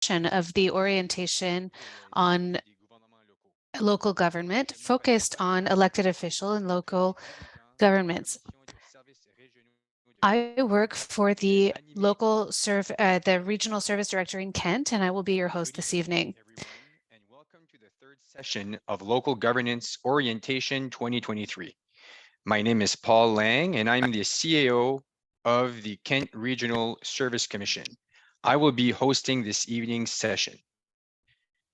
of the orientation on local government focused on elected official and local governments. I work for the the Regional Service Director in Kent, and I will be your host this evening. And welcome to the third session of Local Governance Orientation 2023. My name is Paul Lang, and I'm the CAO of the Kent Regional Service Commission. I will be hosting this evening's session.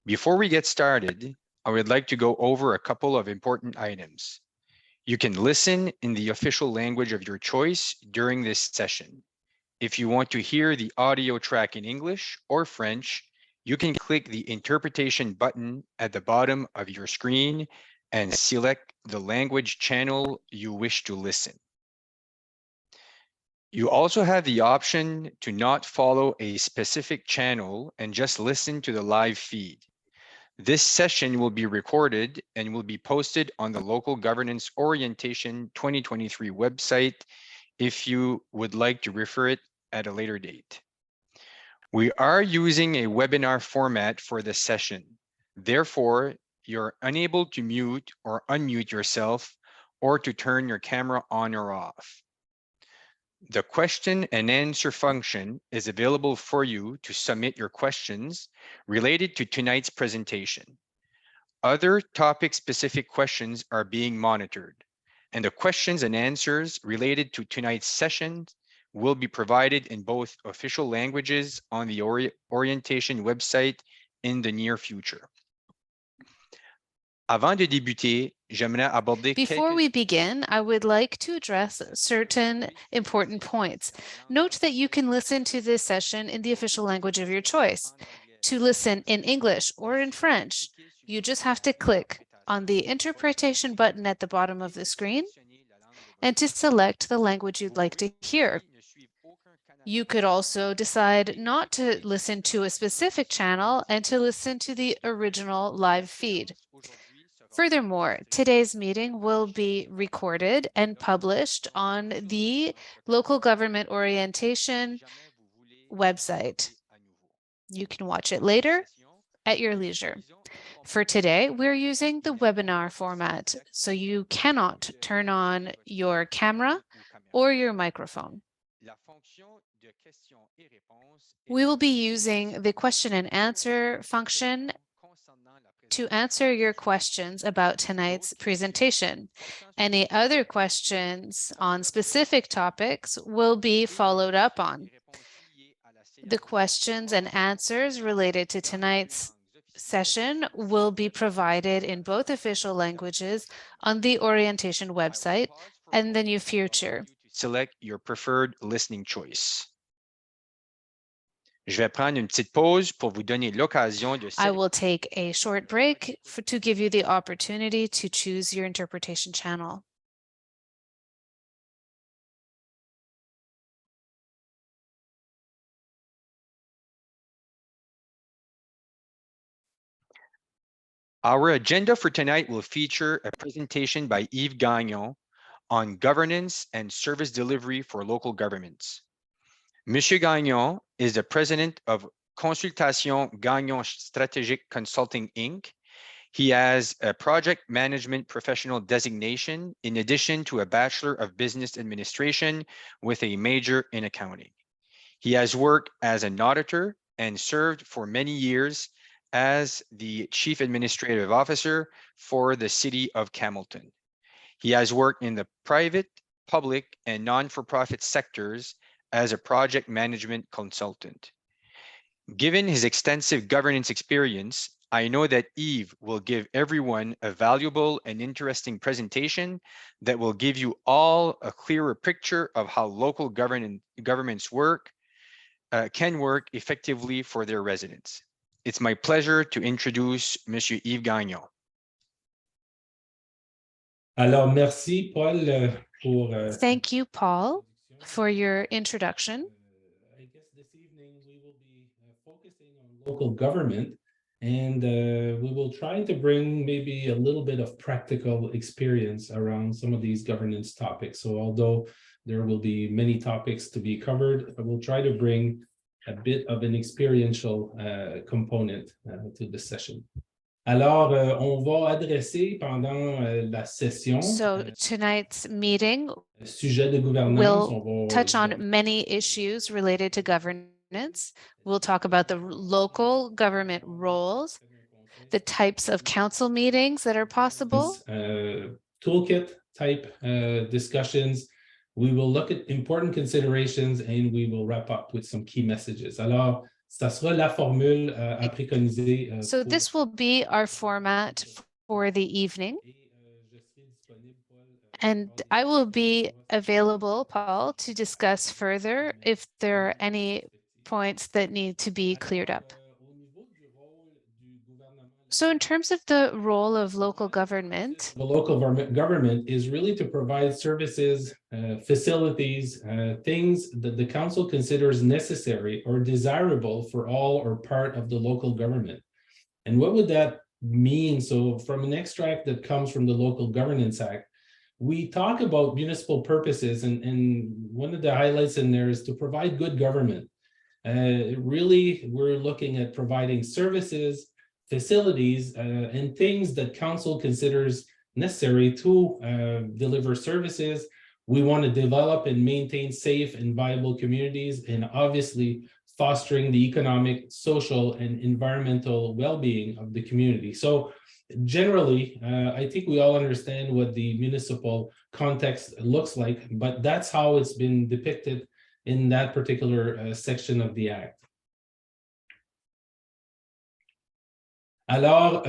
Before we get started, I would like to go over a couple of important items. You can listen in the official language of your choice during this session. If you want to hear the audio track in English or French, you can click the interpretation button at the bottom of your screen and select the language channel you wish to listen. You also have the option to not follow a specific channel and just listen to the live feed. This session will be recorded and will be posted on the Local Governance Orientation 2023 website if you would like to refer it at a later date. We are using a webinar format for this session. Therefore, you're unable to mute or unmute yourself or to turn your camera on or off. The question and answer function is available for you to submit your questions related to tonight's presentation. Other topic-specific questions are being monitored, and the questions and answers related to tonight's session will be provided in both official languages on the orientation website in the near future. Avant de débuter, j'aimerais aborder Before we begin, I would like to address certain important points. Note that you can listen to this session in the official language of your choice. To listen in English or in French, you just have to click on the interpretation button at the bottom of the screen and to select the language you'd like to hear. You could also decide not to listen to a specific channel and to listen to the original live feed. Furthermore, today's meeting will be recorded and published on the Local Government Orientation website. You can watch it later at your leisure. For today, we're using the webinar format, so you cannot turn on your camera or your microphone. We will be using the question and answer function to answer your questions about tonight's presentation. Any other questions on specific topics will be followed up on. The questions and answers related to tonight's session will be provided in both official languages on the orientation website and the near future. Select your preferred listening choice. Je vais prendre une petite pause pour vous donner l'occasion de... I will take a short break to give you the opportunity to choose your interpretation channel. Our agenda for tonight will feature a presentation by Yves Gagnon on governance and service delivery for local governments. Monsieur Gagnon is the president of Consultation Gagnon Strategic Consulting, Inc. He has a project management professional designation in addition to a Bachelor of Business Administration with a major in accounting. He has worked as an auditor and served for many years as the Chief Administrative Officer for the City of Campbellton. He has worked in the private, public, and non-for-profit sectors as a project management consultant. Given his extensive governance experience, I know that Yves will give everyone a valuable and interesting presentation that will give you all a clearer picture of how local governments can work effectively for their residents. It's my pleasure to introduce Monsieur Yves Gagnon. Alors, merci, Paul, pour... Thank you, Paul, for your introduction. I guess this evening we will be focusing on local government, and we will try to bring maybe a little bit of practical experience around some of these governance topics. So although there will be many topics to be covered, I will try to bring a bit of an experiential component to the session. Alors, on va adresser pendant la session So tonight's meeting sujet de gouvernance. will touch on many issues related to governance. We'll talk about the local government roles, the types of council meetings that are possible. Toolkit type discussions. We will look at important considerations and we will wrap up with some key messages. Alors, ça sera la formule à préconiser. So this will be our format for the evening. And I will be available, Paul, to discuss further if there are any points that need to be cleared up. So in terms of the role of local government, the local government is really to provide services, facilities, things that the council considers necessary or desirable for all or part of the local government. And what would that mean? So from an extract that comes from the Local Governance Act, we talk about municipal purposes, and one of the highlights in there is to provide good government. Really, we're looking at providing services, facilities, and things that council considers necessary to deliver services. We want to develop and maintain safe and viable communities, and obviously fostering the economic, social, and environmental well-being of the community. So generally, I think we all understand what the municipal context looks like, but that's how it's been depicted in that particular section of the Act. Alors,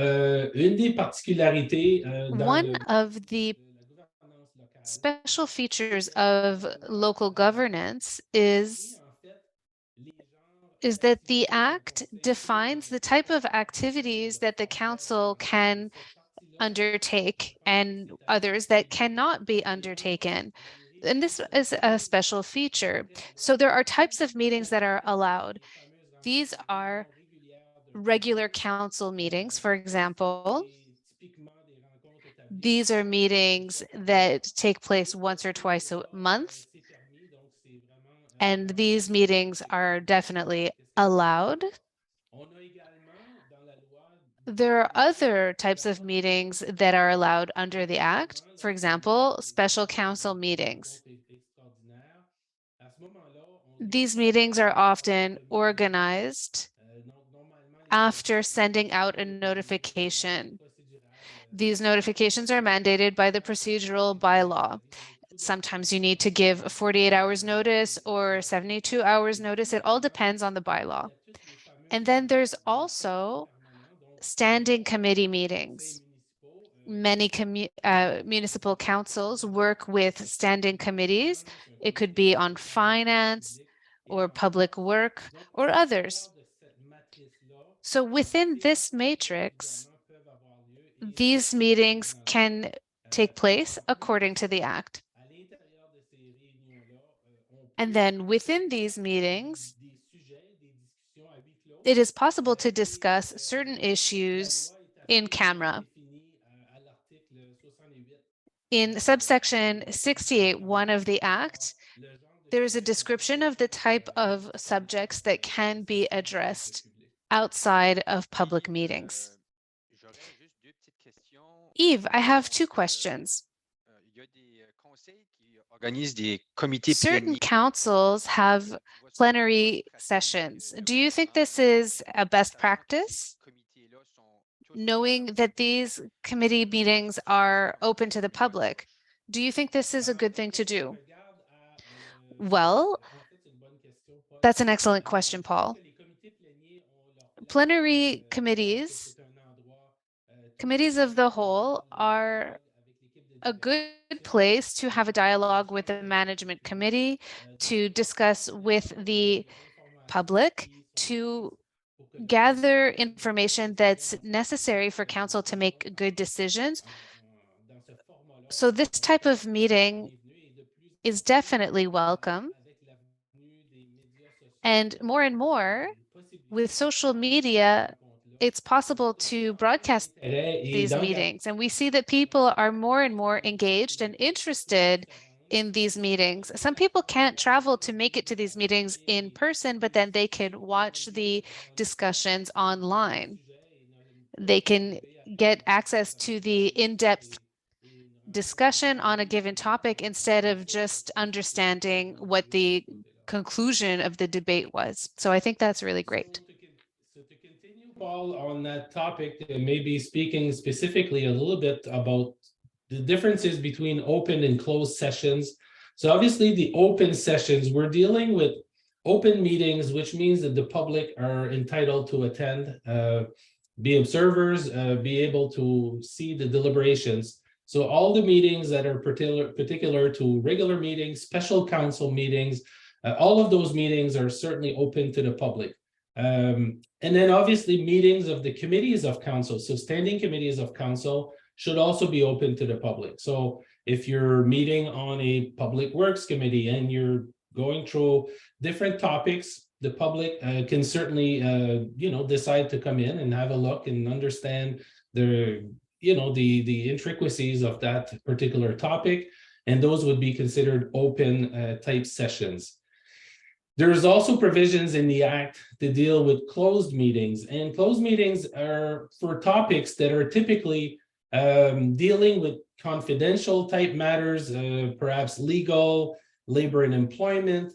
une des particularités one of the special features of local governance is that the Act defines the type of activities that the council can undertake and others that cannot be undertaken. And this is a special feature. So there are types of meetings that are allowed. These are regular council meetings, for example. These are meetings that take place once or twice a month. And these meetings are definitely allowed. There are other types of meetings that are allowed under the Act. For example, special council meetings. These meetings are often organized after sending out a notification. These notifications are mandated by the procedural bylaw. Sometimes you need to give 48 hours notice or 72 hours notice. It all depends on the bylaw. And then there's also standing committee meetings. Many municipal councils work with standing committees. It could be on finance or public work or others. So within this matrix, these meetings can take place according to the Act. And then within these meetings, it is possible to discuss certain issues in camera. In subsection 68(1) of the Act, there is a description of the type of subjects that can be addressed outside of public meetings. Yves, I have two questions. Certain councils have plenary sessions. Do you think this is a best practice? Knowing that these committee meetings are open to the public, do you think this is a good thing to do? Well, that's an excellent question, Paul. Plenary committees, committees of the whole, are a good place to have a dialogue with the management committee, to discuss with the public, to gather information that's necessary for council to make good decisions. So this type of meeting is definitely welcome. And more, with social media, it's possible to broadcast these meetings. And we see that people are more and more engaged and interested in these meetings. Some people can't travel to make it to these meetings in person, but then they can watch the discussions online. They can get access to the in-depth discussion on a given topic instead of just understanding what the conclusion of the debate was. So I think that's really great. So to continue, Paul, on that topic, maybe speaking specifically a little bit about the differences between open and closed sessions. So obviously the open sessions, we're dealing with open meetings, which means that the public are entitled to attend, be observers, be able to see the deliberations. So all the meetings that are particular to regular meetings, special council meetings, all of those meetings are certainly open to the public. And then obviously meetings of the committees of council, so standing committees of council should also be open to the public. So if you're meeting on a public works committee and you're going through different topics, the public can certainly decide to come in and have a look and understand the intricacies of that particular topic, and those would be considered open type sessions. There's also provisions in the Act to deal with closed meetings, and closed meetings are for topics that are typically dealing with confidential type matters, perhaps legal, labor and employment,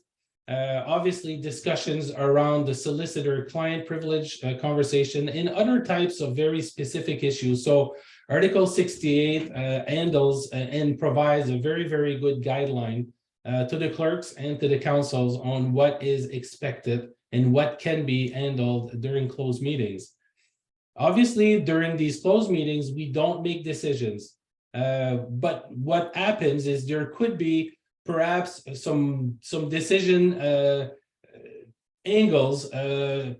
obviously discussions around the solicitor-client privilege conversation, and other types of very specific issues. So Article 68 handles and provides a very, very good guideline to the clerks and to the councils on what is expected and what can be handled during closed meetings. Obviously, during these closed meetings, we don't make decisions. But what happens is there could be perhaps some decision angles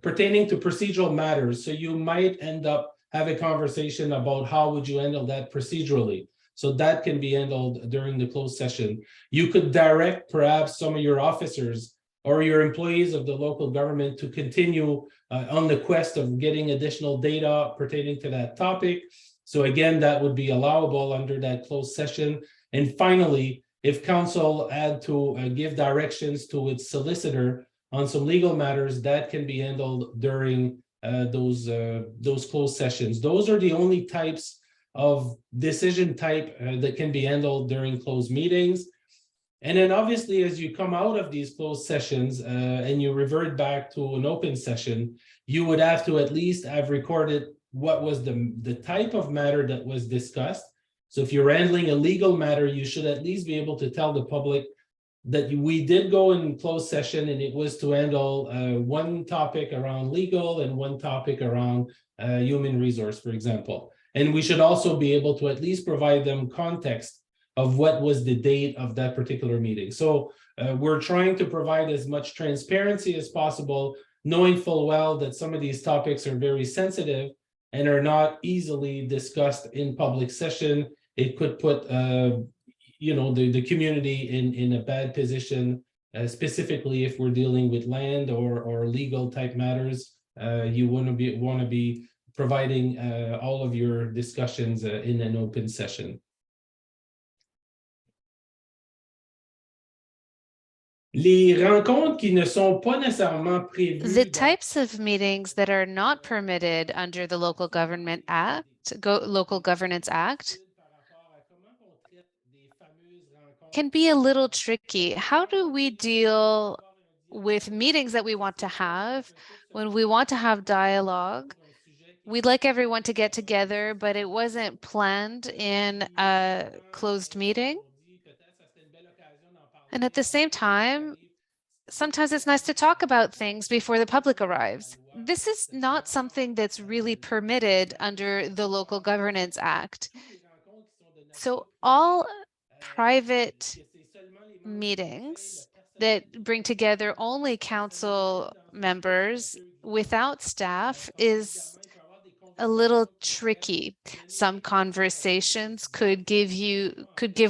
pertaining to procedural matters. So you might end up have a conversation about how would you handle that procedurally. So that can be handled during the closed session. You could direct perhaps some of your officers or your employees of the local government to continue on the quest of getting additional data pertaining to that topic. So again, that would be allowable under that closed session. And finally, if council had to give directions to its solicitor on some legal matters, that can be handled during those closed sessions. Those are the only types of decision type that can be handled during closed meetings. And then obviously, as you come out of these closed sessions and you revert back to an open session, you would have to at least have recorded what was the type of matter that was discussed. So if you're handling a legal matter, you should at least be able to tell the public that we did go in closed session and it was to handle one topic around legal and one topic around human resource, for example. And we should also be able to at least provide them context of what was the date of that particular meeting. So we're trying to provide as much transparency as possible, knowing full well that some of these topics are very sensitive and are not easily discussed in public session. It could put the community in a bad position, specifically if we're dealing with land or legal type matters. You want to be providing all of your discussions in an open session. Les rencontres qui ne sont pas nécessairement prévues. The types of meetings that are not permitted under the Local Government Act, Local Governance Act, can be a little tricky. How do we deal with meetings that we want to have when we want to have dialogue? We'd like everyone to get together, but it wasn't planned in a closed meeting. And at the same time, sometimes it's nice to talk about things before the public arrives. This is not something that's really permitted under the Local Governance Act. So all private meetings that bring together only council members without staff is a little tricky. Some conversations could give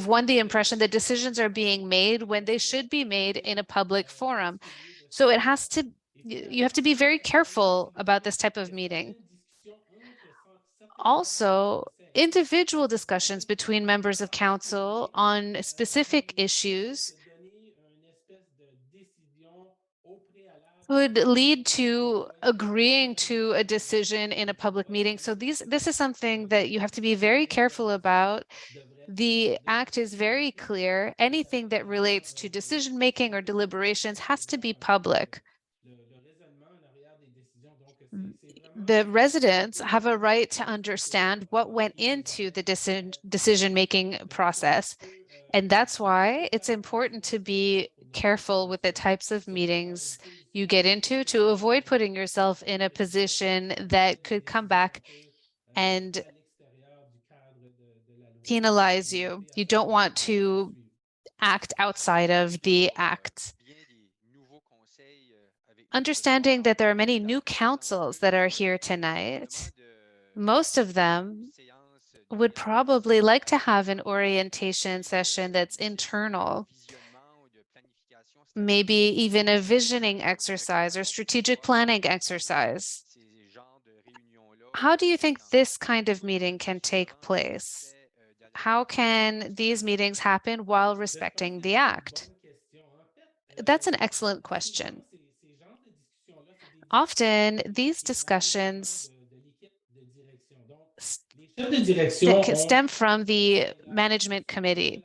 one the impression that decisions are being made when they should be made in a public forum. So you have to be very careful about this type of meeting. Also, individual discussions between members of council on specific issues could lead to agreeing to a decision in a public meeting. So this is something that you have to be very careful about. The act is very clear. Anything that relates to decision-making or deliberations has to be public. The residents have a right to understand what went into the decision-making process. And that's why it's important to be careful with the types of meetings you get into to avoid putting yourself in a position that could come back and penalize you. You don't want to act outside of the act. Understanding that there are many new councils that are here tonight, most of them would probably like to have an orientation session that's internal, maybe even a visioning exercise or strategic planning exercise. How do you think this kind of meeting can take place? How can these meetings happen while respecting the act? That's an excellent question. Often these discussions stem from the management committee.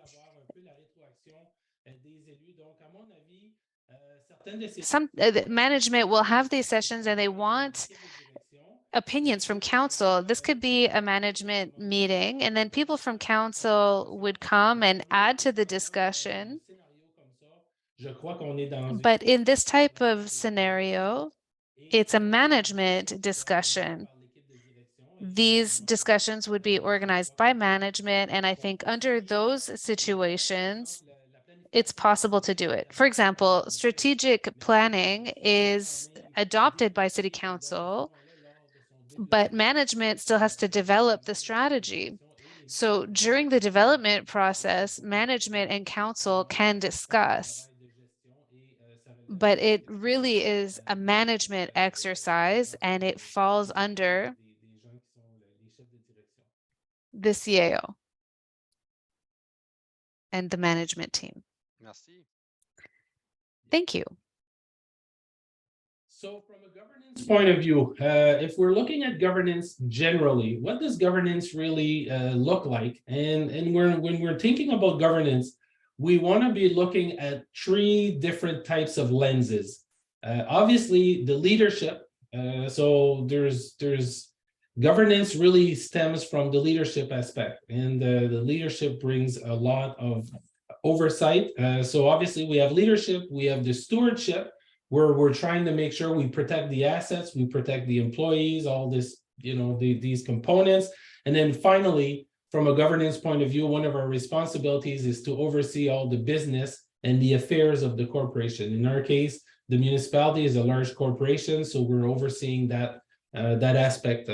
Some management will have these sessions and they want opinions from council. This could be a management meeting, and then people from council would come and add to the discussion. But in this type of scenario, it's a management discussion. These discussions would be organized by management, and I think under those situations, it's possible to do it. For example, strategic planning is adopted by city council, but management still has to develop the strategy. So during the development process, management and council can discuss, but it really is a management exercise and it falls under the CAO and the management team. Merci. Thank you. So from a governance point of view, if we're looking at governance generally, what does governance really look like? And when we're thinking about governance, we want to be looking at three different types of lenses. Obviously, the leadership. So there's governance really stems from the leadership aspect, and the leadership brings a lot of oversight. So obviously, we have leadership, we have the stewardship, where we're trying to make sure we protect the assets, we protect the employees, all this, these components. And then finally, from a governance point of view, one of our responsibilities is to oversee all the business and the affairs of the corporation. In our case, the municipality is a large corporation, so we're overseeing that aspect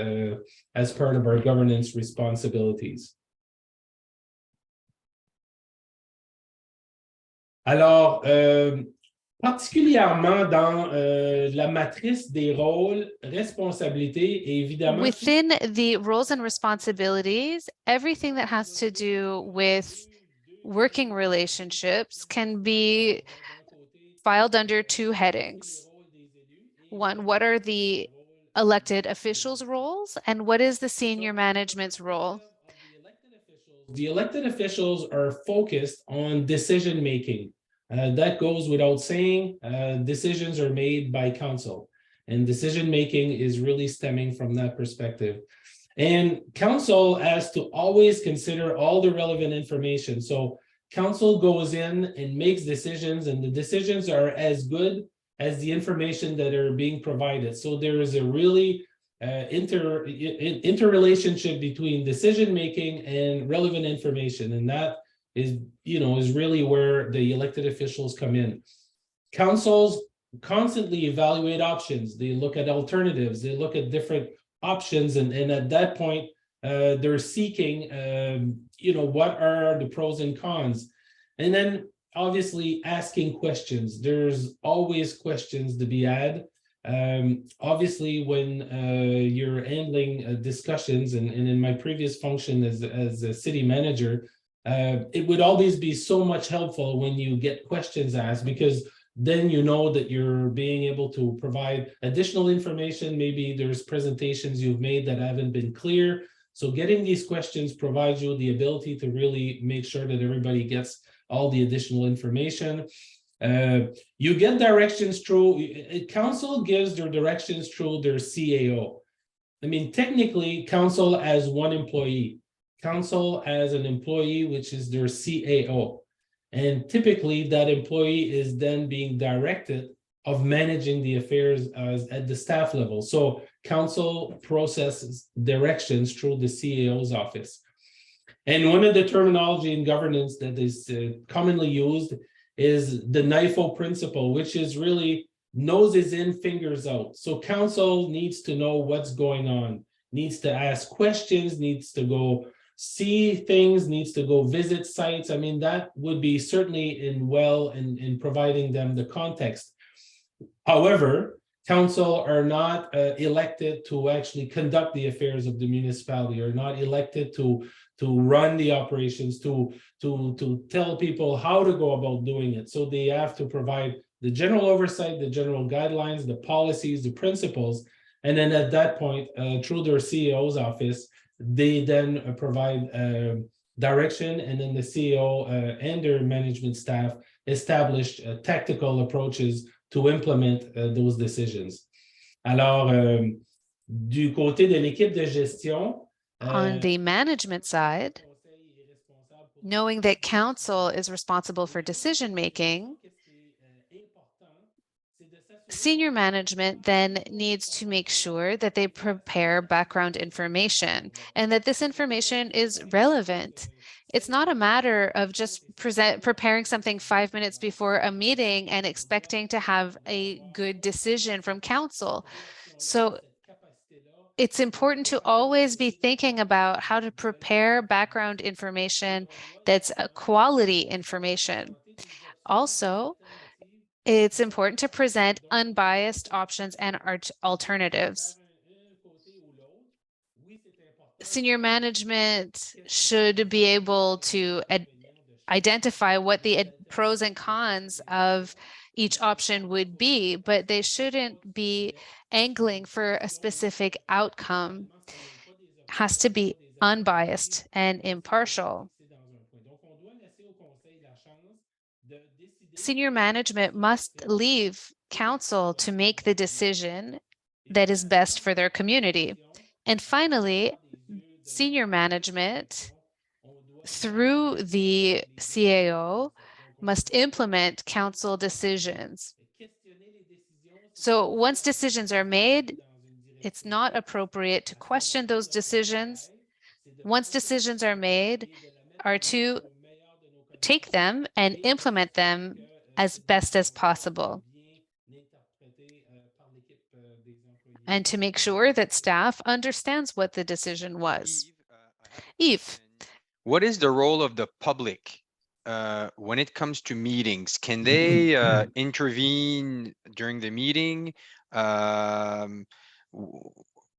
as part of our governance responsibilities. Alors, particulièrement dans la matrice des rôles, responsabilités et évidemment. Within the roles and responsibilities, everything that has to do with working relationships can be filed under two headings. One, what are the elected officials' roles, and what is the senior management's role? The elected officials are focused on decision making. That goes without saying. Decisions are made by council, and decision making is really stemming from that perspective. And council has to always consider all the relevant information. So council goes in and makes decisions, and the decisions are as good as the information that are being provided. So there is a really interrelationship between decision making and relevant information, and that is really where the elected officials come in. Councils constantly evaluate options. They look at alternatives. They look at different options, and at that point, they're seeking, what are the pros and cons, and then obviously asking questions. There's always questions to be had. Obviously, when you're handling discussions, and in my previous function as a city manager, it would always be so much helpful when you get questions asked, because then you know that you're being able to provide additional information. Maybe there's presentations you've made that haven't been clear. So getting these questions provides you the ability to really make sure that everybody gets all the additional information. You get directions through, council gives their directions through their CAO. I mean, technically, council has one employee. Council has an employee, which is their CAO. And typically, that employee is then being directed of managing the affairs at the staff level. So council processes directions through the CAO's office. And one of the terminology in governance that is commonly used is the NIFO principle, which is really noses in, fingers out. So council needs to know what's going on, needs to ask questions, needs to go see things, needs to go visit sites. I mean, that would be certainly in providing them the context. However, council are not elected to actually conduct the affairs of the municipality, are not elected to run the operations, to tell people how to go about doing it. So they have to provide the general oversight, the general guidelines, the policies, the principles, and then at that point, through their CEO's office, they then provide direction, and then the CEO and their management staff establish tactical approaches to implement those decisions. Alors, du côté de l'équipe de gestion, On the management side, knowing that council is responsible for decision making, senior management then needs to make sure that they prepare background information and that this information is relevant. It's not a matter of just preparing something 5 minutes before a meeting and expecting to have a good decision from council. So it's important to always be thinking about how to prepare background information that's quality information. Also, it's important to present unbiased options and alternatives. Senior management should be able to identify what the pros and cons of each option would be, but they shouldn't be angling for a specific outcome. It has to be unbiased and impartial. Senior management must leave council to make the decision that is best for their community. And finally, senior management, through the CAO, must implement council decisions. So once decisions are made, it's not appropriate to question those decisions. Once decisions are made, are to take them and implement them as best as possible, and to make sure that staff understands what the decision was. Yves. What is the role of the public when it comes to meetings? Can they intervene during the meeting?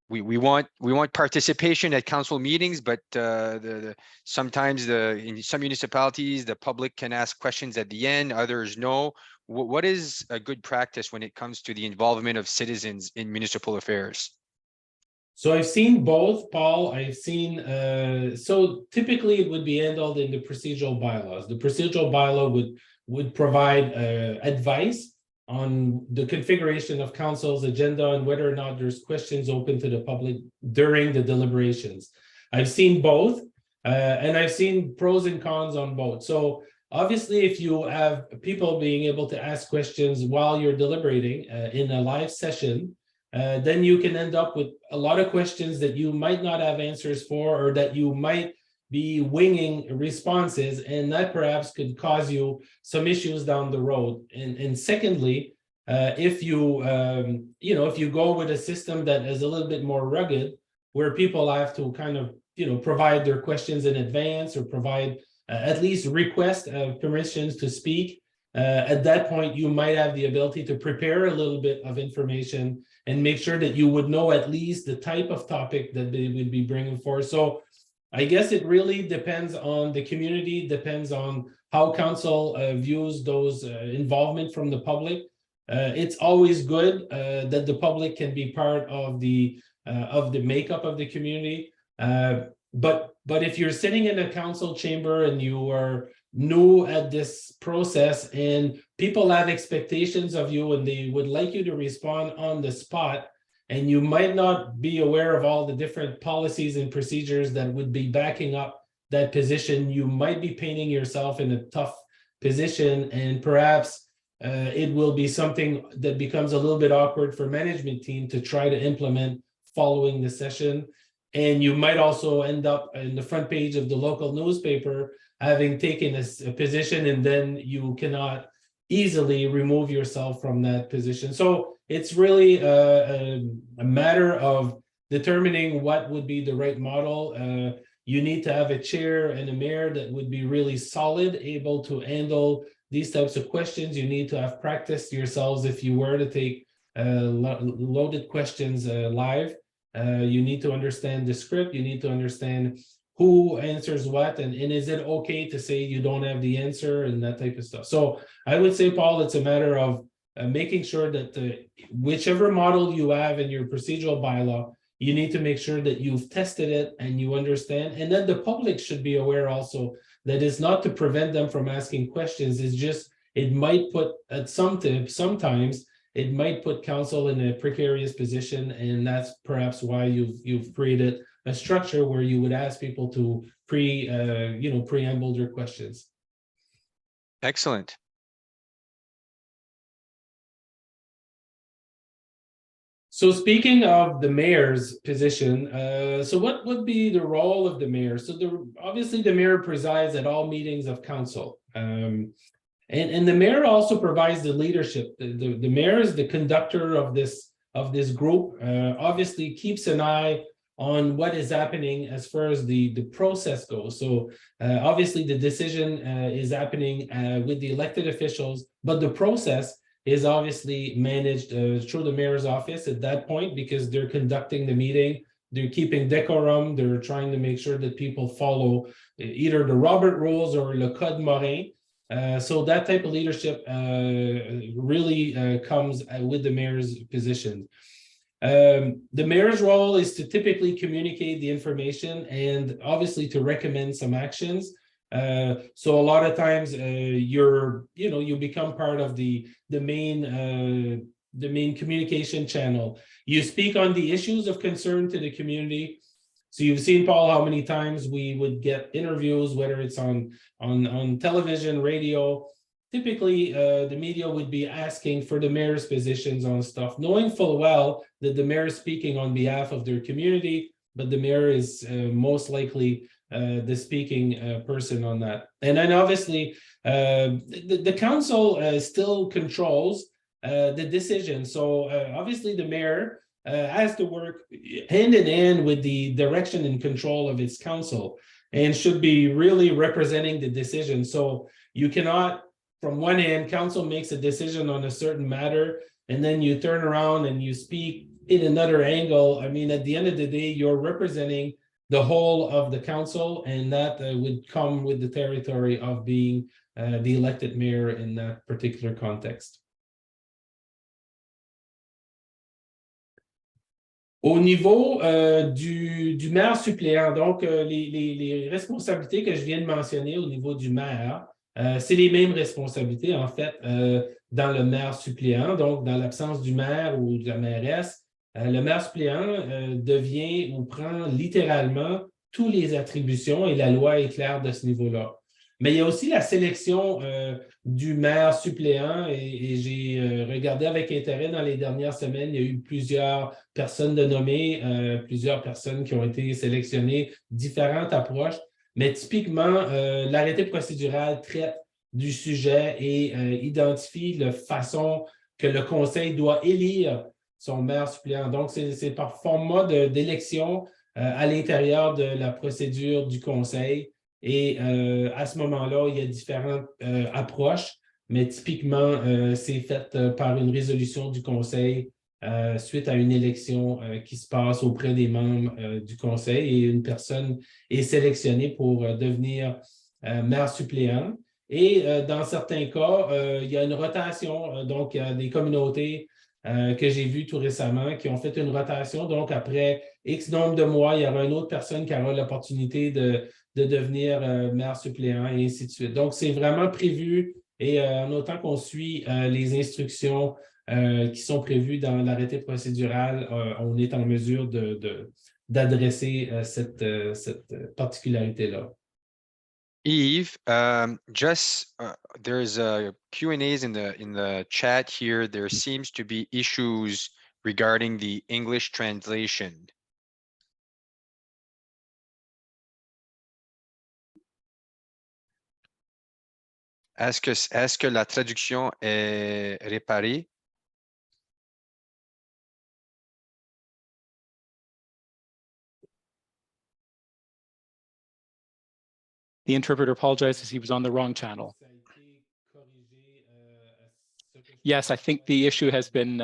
We want participation at council meetings, but sometimes in some municipalities the public can ask questions at the end, others no. What is a good practice when it comes to the involvement of citizens in municipal affairs? So I've seen both, Paul. I've seen, so typically it would be handled in the procedural bylaws. The procedural bylaw would provide advice on the configuration of council's agenda and whether or not there's questions open to the public during the deliberations. I've seen both, and I've seen pros and cons on both. So obviously, if you have people being able to ask questions while you're deliberating in a live session, then you can end up with a lot of questions that you might not have answers for, or that you might be winging responses, and that perhaps could cause you some issues down the road. And secondly, if you if you go with a system that is a little bit more rugged, where people have to kind of provide their questions in advance, or provide at least request permissions to speak, At that point, you might have the ability to prepare a little bit of information and make sure that you would know at least the type of topic that they would be bringing forth. So I guess it really depends on the community, depends on how council views those involvement from the public. It's always good that the public can be part of the makeup of the community. But if you're sitting in a council chamber and you are new at this process and people have expectations of you and they would like you to respond on the spot, and you might not be aware of all the different policies and procedures that would be backing up that position, you might be painting yourself in a tough position, and perhaps it will be something that becomes a little bit awkward for management team to try to implement following the session. And you might also end up in the front page of the local newspaper having taken a position, and then you cannot easily remove yourself from that position. So it's really a matter of determining what would be the right model. You need to have a chair and a mayor that would be really solid, able to handle these types of questions. You need to have practiced yourselves if you were to take loaded questions live. You need to understand the script. You need to understand who answers what, and is it okay to say you don't have the answer and that type of stuff. So I would say, Paul, it's a matter of making sure that whichever model you have in your procedural bylaw, you need to make sure that you've tested it and you understand. And then the public should be aware also that it's not to prevent them from asking questions. It's just, it might put sometimes it might put council in a precarious position, and that's perhaps why you've created a structure where you would ask people to preamble their questions. Excellent. So speaking of the mayor's position, so what would be the role of the mayor? So obviously the mayor presides at all meetings of council. And the mayor also provides the leadership. The mayor is the conductor of this group, obviously keeps an eye on what is happening as far as the process goes. So obviously the decision is happening with the elected officials, but the process is obviously managed through the mayor's office at that point, because they're conducting the meeting, they're keeping decorum, they're trying to make sure that people follow either the Robert rules or le Code Morin. So that type of leadership really comes with the mayor's position. The mayor's role is to typically communicate the information and obviously to recommend some actions. So a lot of times you become part of the main communication channel. You speak on the issues of concern to the community. So you've seen, Paul, how many times we would get interviews, whether it's on television, radio. Typically, the media would be asking for the mayor's positions on stuff, knowing full well that the mayor is speaking on behalf of their community, but the mayor is most likely the speaking person on that. And then obviously, the council still controls the decision. So obviously the mayor has to work hand in hand with the direction and control of its council and should be really representing the decision. So you cannot, from one end, council makes a decision on a certain matter, and then you turn around and you speak in another angle. I mean, at the end of the day, you're representing the whole of the council, and that would come with the territory of being the elected mayor in that particular context. Au niveau du maire suppléant, donc les responsabilités que je viens de mentionner au niveau du maire, c'est les mêmes responsabilités en fait dans le maire suppléant. Donc dans l'absence du maire ou de la mairesse, le maire suppléant devient ou prend littéralement toutes les attributions, et la loi est claire de ce niveau-là. Mais il y a aussi la sélection du maire suppléant, et j'ai regardé avec intérêt dans les dernières semaines, il y a eu plusieurs personnes de nommées, plusieurs personnes qui ont été sélectionnées, différentes approches, mais typiquement, l'arrêté procédural traite du sujet et identifie la façon que le conseil doit élire son maire suppléant. Donc, c'est par format d'élection à l'intérieur de la procédure du conseil. Et à ce moment-là, il y a différentes approches. mais typiquement, c'est fait par une résolution du Conseil suite à une élection qui se passe auprès des membres du Conseil et une personne est sélectionnée pour devenir maire suppléant. Et dans certains cas, il y a une rotation. Donc, il y a des communautés que j'ai vues tout récemment qui ont fait une rotation. Donc, après X nombre de mois, il y aura une autre personne qui aura l'opportunité de devenir maire suppléant et ainsi de suite. Donc, c'est vraiment prévu et en autant qu'on suit les instructions qui sont prévues dans l'arrêté procédural, on est en mesure d'adresser cette particularité-là. Yves, there's a Q&As in the chat here. There seems to be issues regarding the English translation. Est-ce que la traduction est réparée? The interpreter apologizes, he was on the wrong channel. Yes, I think the issue has been,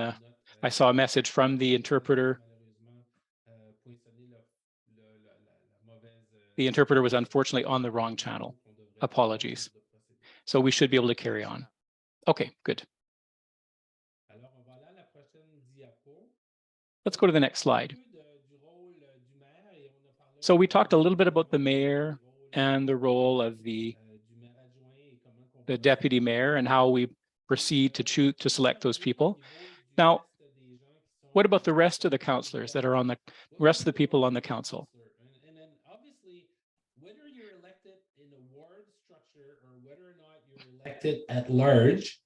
I saw a message from the interpreter. The interpreter was unfortunately on the wrong channel. Apologies. So we should be able to carry on. Okay, good. Let's go to the next slide. So we talked a little bit about the mayor and the role of the deputy mayor and how we proceed to select those people. Now, what about the rest of the councillors that are on the rest of the people on the council? And then obviously, whether you're elected in a ward structure or whether or not you're elected at large,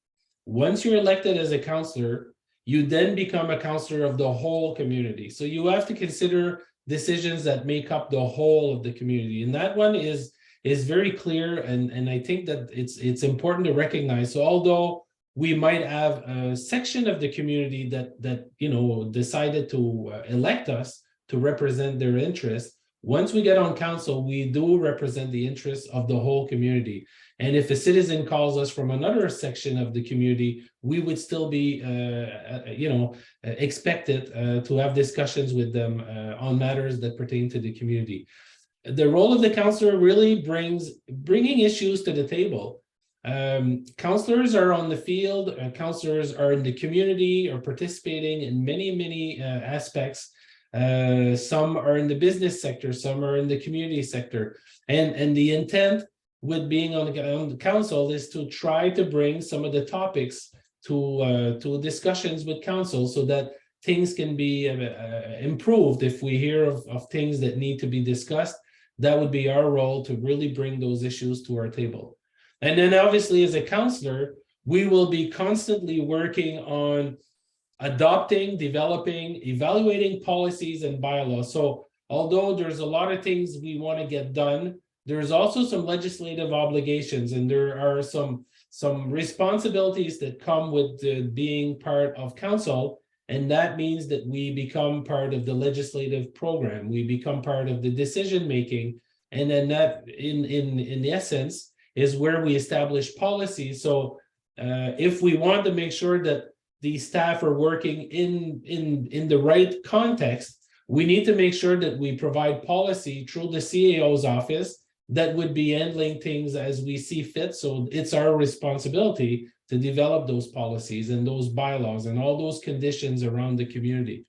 once you're elected as a councillor, you then become a councillor of the whole community. So you have to consider decisions that make up the whole of the community. And that one is very clear. And I think that it's important to recognize. So although we might have a section of the community that decided to elect us to represent their interests, once we get on council, we do represent the interests of the whole community. And if a citizen calls us from another section of the community, we would still be, expected to have discussions with them on matters that pertain to the community. The role of the councillor really bringing issues to the table. Councillors are on the field, councillors are in the community or participating in many aspects. Some are in the business sector, some are in the community sector. And the intent with being on the council is to try to bring some of the topics to discussions with council so that things can be improved. If we hear of things that need to be discussed, that would be our role to really bring those issues to our table. And then obviously as a councillor, we will be constantly working on adopting, developing, evaluating policies and bylaws. So although there's a lot of things we want to get done, there's also some legislative obligations, and there are some responsibilities that come with being part of council. And that means that we become part of the legislative program. We become part of the decision making. And then that in essence is where we establish policies. So if we want to make sure that the staff are working in the right context, we need to make sure that we provide policy through the CAO's office that would be handling things as we see fit. So it's our responsibility to develop those policies and those bylaws and all those conditions around the community.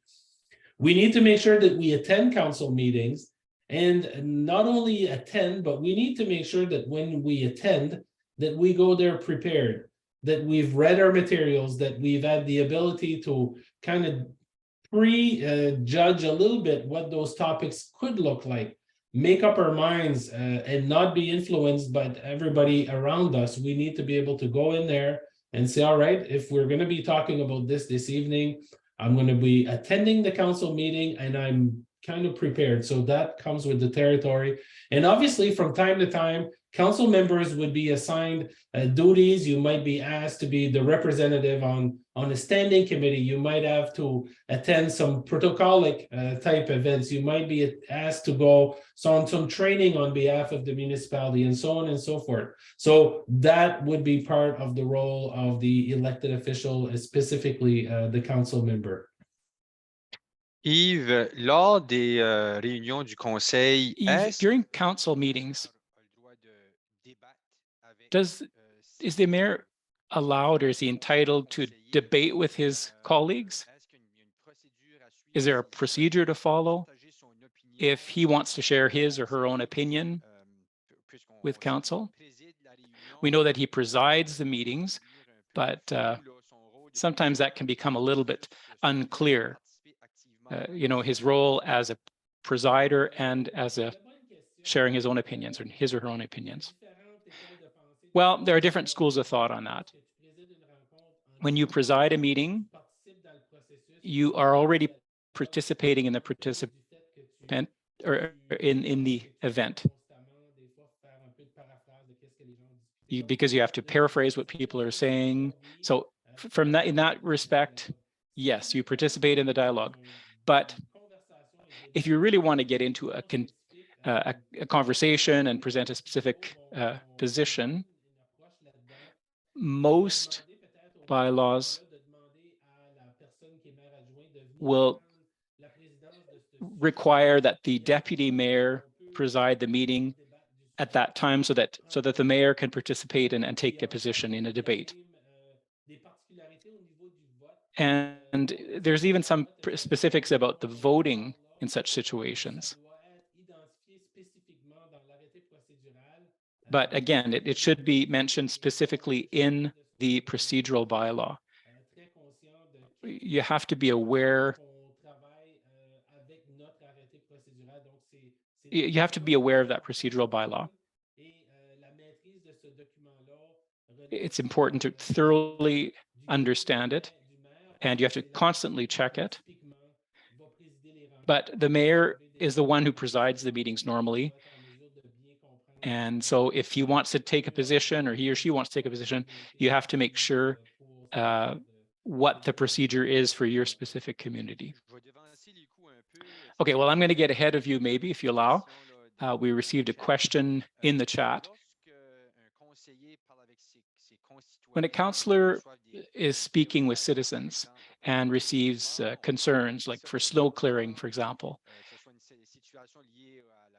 We need to make sure that we attend council meetings, and not only attend, but we need to make sure that when we attend, that we go there prepared, that we've read our materials, that we've had the ability to kind of pre-judge a little bit what those topics could look like, make up our minds and not be influenced by everybody around us. We need to be able to go in there and say, all right, if we're going to be talking about this evening, I'm going to be attending the council meeting and I'm kind of prepared. So that comes with the territory. And obviously, from time to time, council members would be assigned duties. You might be asked to be the representative on a standing committee. You might have to attend some protocolic type events. You might be asked to go on some training on behalf of the municipality and so on and so forth. So that would be part of the role of the elected official, specifically the council member. Yves, lors des réunions du conseil, Yves, during council meetings, is the mayor allowed or is he entitled to debate with his colleagues? Is there a procedure to follow if he wants to share his or her own opinion with council? We know that he presides the meetings, but sometimes that can become a little bit unclear. His role as a presider and as a sharing his own opinions or his or her own opinions. Well, there are different schools of thought on that. When you preside a meeting, you are already participating in the participant or in the event. Because you have to paraphrase what people are saying. So from that, in that respect, yes, you participate in the dialogue. But if you really want to get into a conversation and present a specific position, most bylaws will require that the deputy mayor preside the meeting at that time so that the mayor can participate and take a position in a debate. And there's even some specifics about the voting in such situations. But again, it should be mentioned specifically in the procedural bylaw. You have to be aware. You have to be aware of that procedural bylaw. It's important to thoroughly understand it, and you have to constantly check it. But the mayor is the one who presides the meetings normally. And so if he wants to take a position or he or she wants to take a position, you have to make sure what the procedure is for your specific community. Okay, well, I'm going to get ahead of you maybe, if you allow. We received a question in the chat. When a councillor is speaking with citizens and receives concerns, like for snow clearing, for example,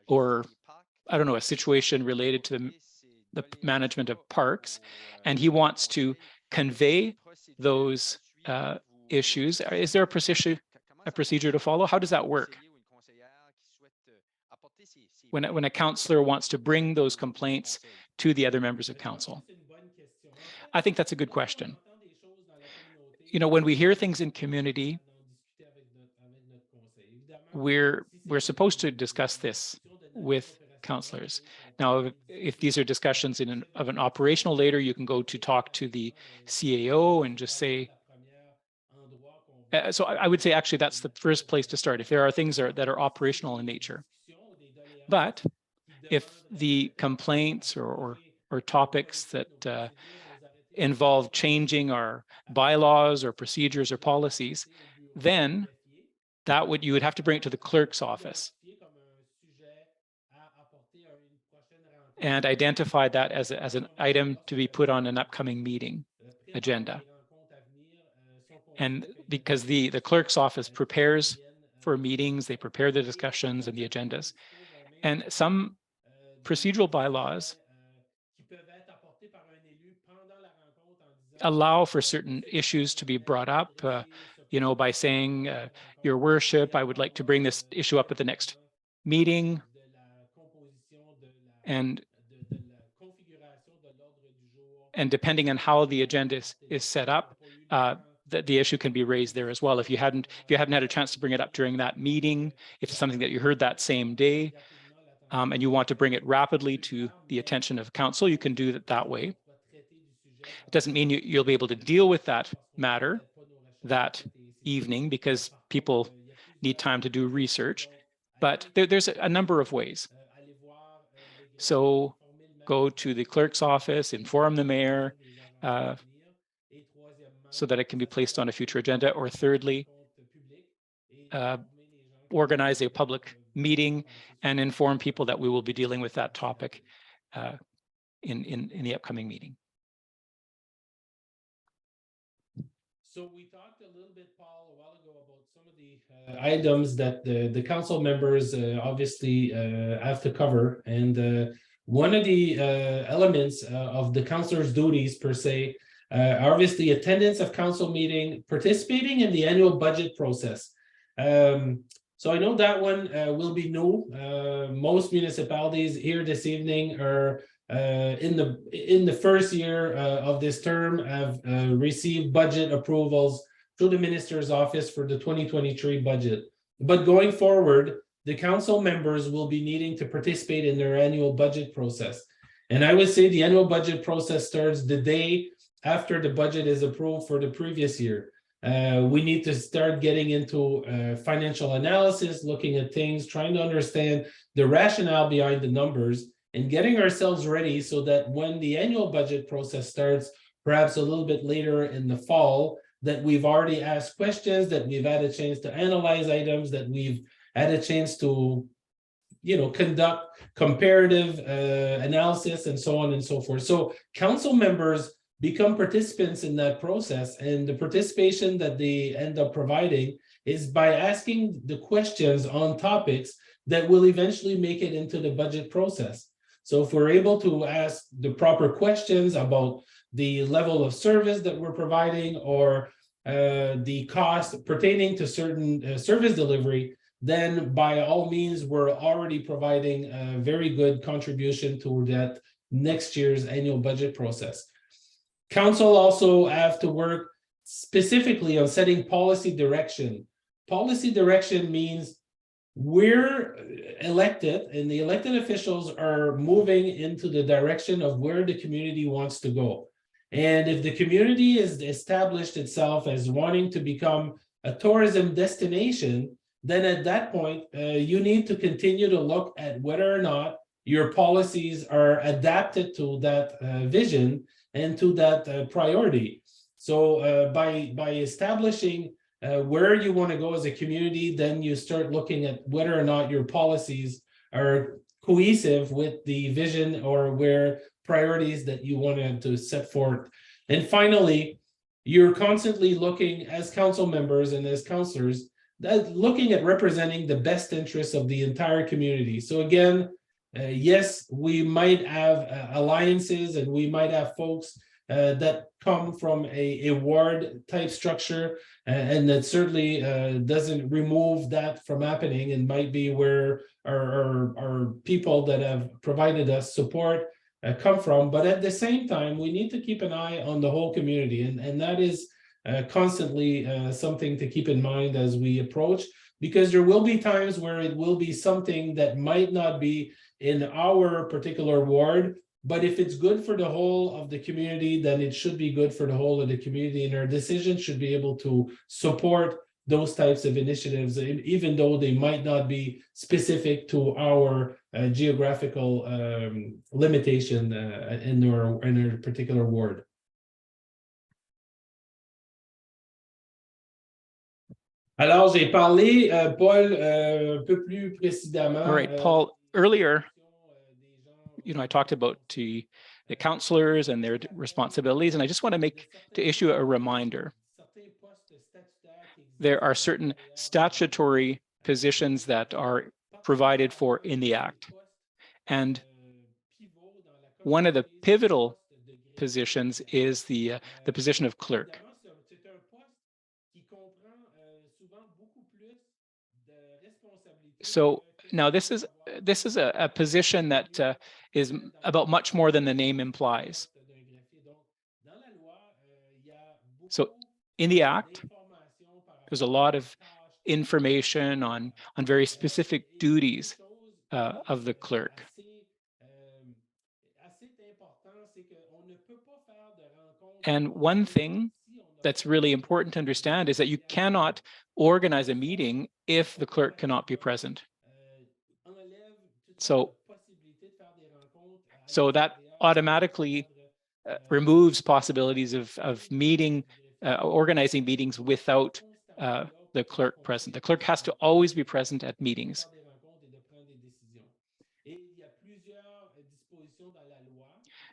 or I don't know, a situation related to the management of parks, and he wants to convey those issues, is there a procedure to follow? How does that work? When a councillor wants to bring those complaints to the other members of council? I think that's a good question. When we hear things in community, we're supposed to discuss this with councillors. Now, if these are discussions of an operational later, you can go to talk to the CAO and just say, so I would say actually that's the first place to start if there are things that are operational in nature. But if the complaints or topics that involve changing our bylaws or procedures or policies, then you would have to bring it to the clerk's office and identify that as an item to be put on an upcoming meeting agenda. And because the clerk's office prepares for meetings, they prepare the discussions and the agendas. And some procedural bylaws allow for certain issues to be brought up, by saying, Your Worship, I would like to bring this issue up at the next meeting. And depending on how the agenda is set up, the issue can be raised there as well. If you hadn't had a chance to bring it up during that meeting, if it's something that you heard that same day, and you want to bring it rapidly to the attention of council, you can do it that way. It doesn't mean you'll be able to deal with that matter that evening because people need time to do research. But there's a number of ways. So go to the clerk's office, inform the mayor, so that it can be placed on a future agenda. Or thirdly, organize a public meeting and inform people that we will be dealing with that topic in the upcoming meeting. So we talked a little bit, Paul, a while ago about some of the items that the council members obviously have to cover. And one of the elements of the councilor's duties per se, obviously attendance of council meeting, participating in the annual budget process. So I know that one will be new. Most municipalities here this evening are in the first year of this term have received budget approvals through the minister's office for the 2023 budget. But going forward, the council members will be needing to participate in their annual budget process. And I would say the annual budget process starts the day after the budget is approved for the previous year. We need to start getting into financial analysis, looking at things, trying to understand the rationale behind the numbers, and getting ourselves ready so that when the annual budget process starts, perhaps a little bit later in the fall, that we've already asked questions, that we've had a chance to analyze items, that we've had a chance to, conduct comparative analysis and so on and so forth. So council members become participants in that process, and the participation that they end up providing is by asking the questions on topics that will eventually make it into the budget process. So if we're able to ask the proper questions about the level of service that we're providing or the cost pertaining to certain service delivery, then by all means, we're already providing a very good contribution to that next year's annual budget process. Council also have to work specifically on setting policy direction. Policy direction means we're elected and the elected officials are moving into the direction of where the community wants to go. And if the community is established itself as wanting to become a tourism destination, then at that point, you need to continue to look at whether or not your policies are adapted to that vision and to that priority. So by establishing where you want to go as a community, then you start looking at whether or not your policies are cohesive with the vision or where priorities that you wanted to set forth. And finally, you're constantly looking as council members and as councillors, looking at representing the best interests of the entire community. So again, yes, we might have alliances and we might have folks that come from a ward type structure, and that certainly doesn't remove that from happening, and might be where our people that have provided us support come from. But at the same time, we need to keep an eye on the whole community, and that is constantly something to keep in mind as we approach, because there will be times where it will be something that might not be in our particular ward, but if it's good for the whole of the community, then it should be good for the whole of the community, and our decisions should be able to support those types of initiatives, even though they might not be specific to our geographical limitation in our particular ward. Alors, j'ai parlé, Paul, un peu plus précisément. All right, Paul, earlier, I talked about the councillors and their responsibilities, and I just want to issue a reminder. There are certain statutory positions that are provided for in the Act. And one of the pivotal positions is the position of clerk. So now this is a position that is about much more than the name implies. So in the Act, there's a lot of information on very specific duties of the clerk. And one thing that's really important to understand is that you cannot organize a meeting if the clerk cannot be present. So that automatically removes possibilities of organizing meetings without the clerk present. The clerk has to always be present at meetings.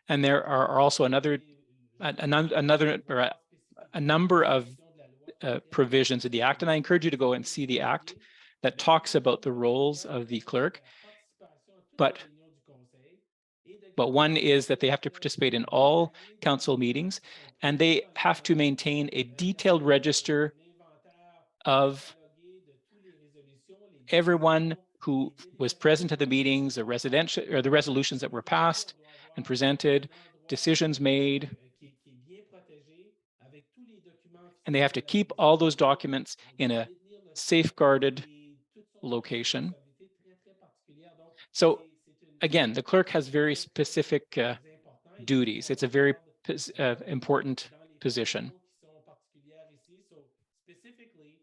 And there are also a number of provisions of the Act, and I encourage you to go and see the Act that talks about the roles of the clerk. But one is that they have to participate in all council meetings, and they have to maintain a detailed register of everyone who was present at the meetings, the resolutions that were passed and presented, decisions made. And they have to keep all those documents in a safeguarded location. So again, the clerk has very specific duties. It's a very important position. Specifically,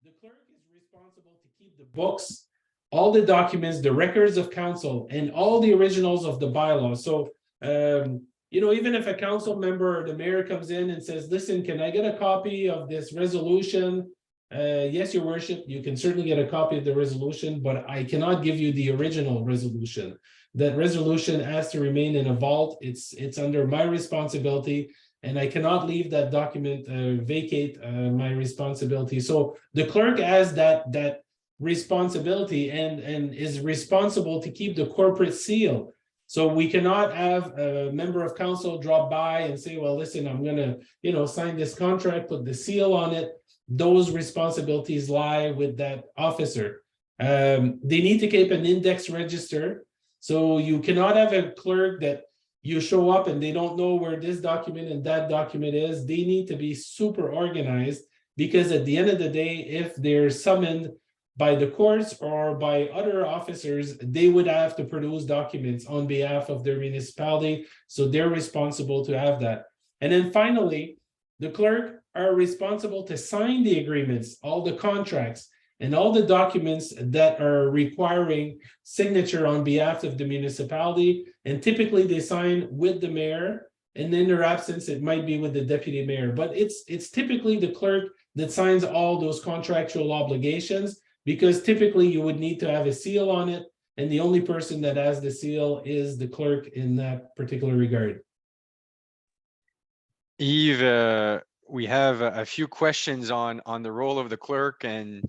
the clerk is responsible to keep the books, all the documents, the records of council, and all the originals of the bylaws. So, even if a council member or the mayor comes in and says, listen, can I get a copy of this resolution? Yes, your worship, you can certainly get a copy of the resolution, but I cannot give you the original resolution. That resolution has to remain in a vault. It's under my responsibility, and I cannot leave that document vacate my responsibility. So the clerk has that responsibility and is responsible to keep the corporate seal. So we cannot have a member of council drop by and say, well, listen, I'm gonna, sign this contract, put the seal on it. Those responsibilities lie with that officer. They need to keep an index register. So you cannot have a clerk that you show up and they don't know where this document and that document is. They need to be super organized, because at the end of the day, if they're summoned by the courts or by other officers, they would have to produce documents on behalf of their municipality. So they're responsible to have that. And then finally, the clerk are responsible to sign the agreements, all the contracts, and all the documents that are requiring signature on behalf of the municipality. And typically they sign with the mayor, and in their absence, it might be with the deputy mayor. But it's typically the clerk that signs all those contractual obligations, because typically you would need to have a seal on it, and the only person that has the seal is the clerk in that particular regard. Yves, we have a few questions on the role of the clerk, and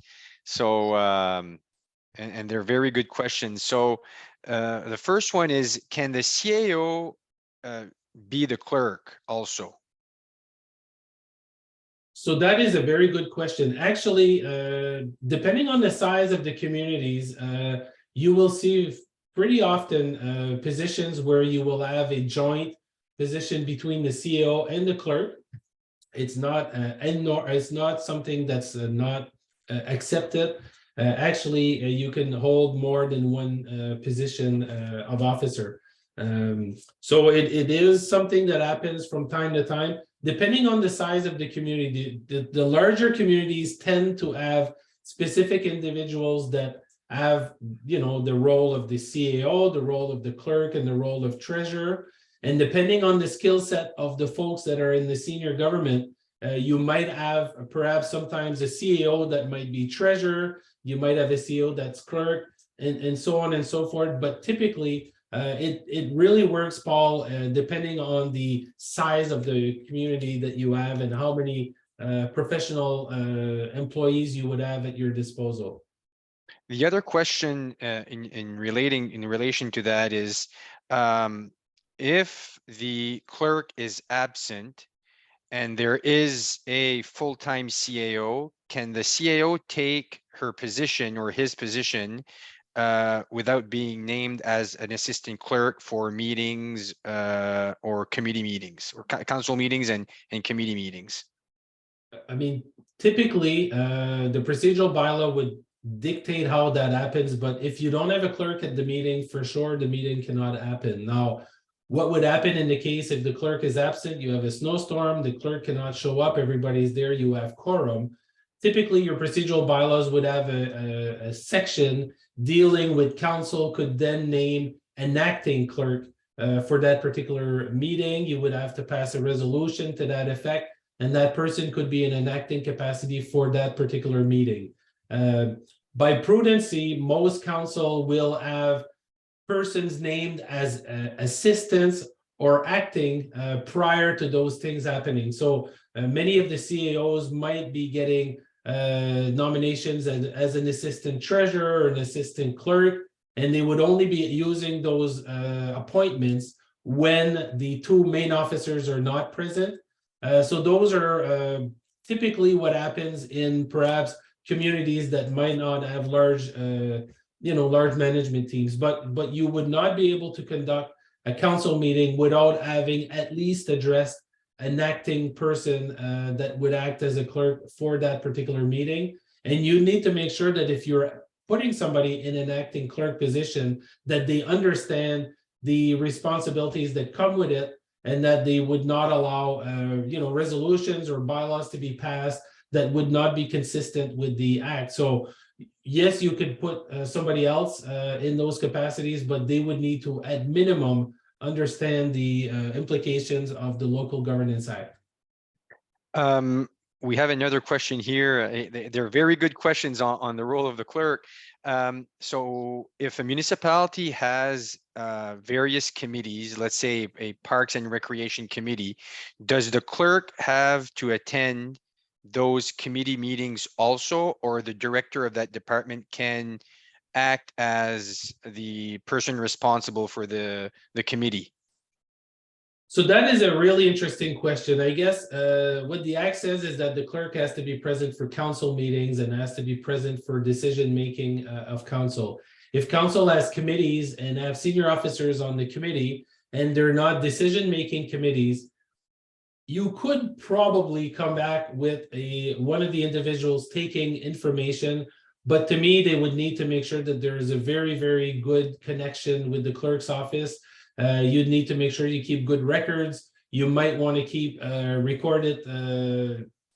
so and they're very good questions. So the first one is, can the CAO be the clerk also? So that is a very good question. Actually, depending on the size of the communities, you will see pretty often positions where you will have a joint position between the CAO and the clerk. It's not it's not something that's not accepted. Actually, you can hold more than one position of officer. So it is something that happens from time to time, depending on the size of the community. The larger communities tend to have specific individuals that have, the role of the CAO, the role of the clerk, and the role of treasurer. And depending on the skill set of the folks that are in the senior government, you might have perhaps sometimes a CAO that might be treasurer, you might have a CAO that's clerk, and so on and so forth. But typically, it really works, Paul, depending on the size of the community that you have and how many professional employees you would have at your disposal. The other question in relation to that is, if the clerk is absent and there is a full-time CAO, can the CAO take her position or his position without being named as an assistant clerk for meetings or committee meetings or council meetings and committee meetings? I mean, typically, the procedural bylaw would dictate how that happens, but if you don't have a clerk at the meeting, for sure, the meeting cannot happen. Now, what would happen in the case if the clerk is absent? You have a snowstorm, the clerk cannot show up, everybody's there, you have quorum. typically your procedural bylaws would have a section dealing with council could then name an acting clerk for that particular meeting. You would have to pass a resolution to that effect, and that person could be in an acting capacity for that particular meeting. By prudency, most council will have persons named as assistants or acting prior to those things happening. So many of the CAOs might be getting nominations as an assistant treasurer or an assistant clerk, and they would only be using those appointments when the two main officers are not present. So those are typically what happens in perhaps communities that might not have large large management teams, but you would not be able to conduct a council meeting without having at least addressed an acting person that would act as a clerk for that particular meeting. And you need to make sure that if you're putting somebody in an acting clerk position, that they understand the responsibilities that come with it, and that they would not allow resolutions or bylaws to be passed that would not be consistent with the act. So yes, you could put somebody else in those capacities, but they would need to, at minimum, understand the implications of the Local Governance Act. We have another question here. They're very good questions on the role of the clerk. So if a municipality has various committees, let's say a Parks and Recreation Committee, does the clerk have to attend those committee meetings also, or the director of that department can act as the person responsible for the committee? So that is a really interesting question. I guess what the act says is that the clerk has to be present for council meetings and has to be present for decision-making of council. If council has committees and have senior officers on the committee and they're not decision-making committees, you could probably come back with one of the individuals taking information, but to me, they would need to make sure that there is a very, very good connection with the clerk's office. You'd need to make sure you keep good records. You might want to keep recorded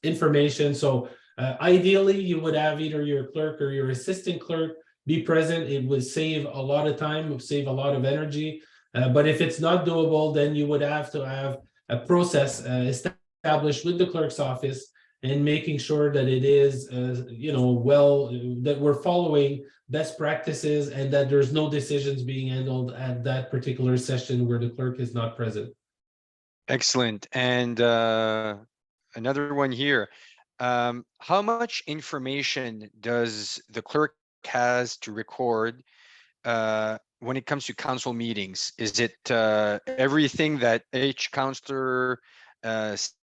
information. So ideally, you would have either your clerk or your assistant clerk be present. It would save a lot of time, would save a lot of energy. But if it's not doable, then you would have to have a process established with the clerk's office and making sure that it is, that we're following best practices and that there's no decisions being handled at that particular session where the clerk is not present. Excellent. And another one here. How much information does the clerk has to record when it comes to council meetings? Is it everything that each councillor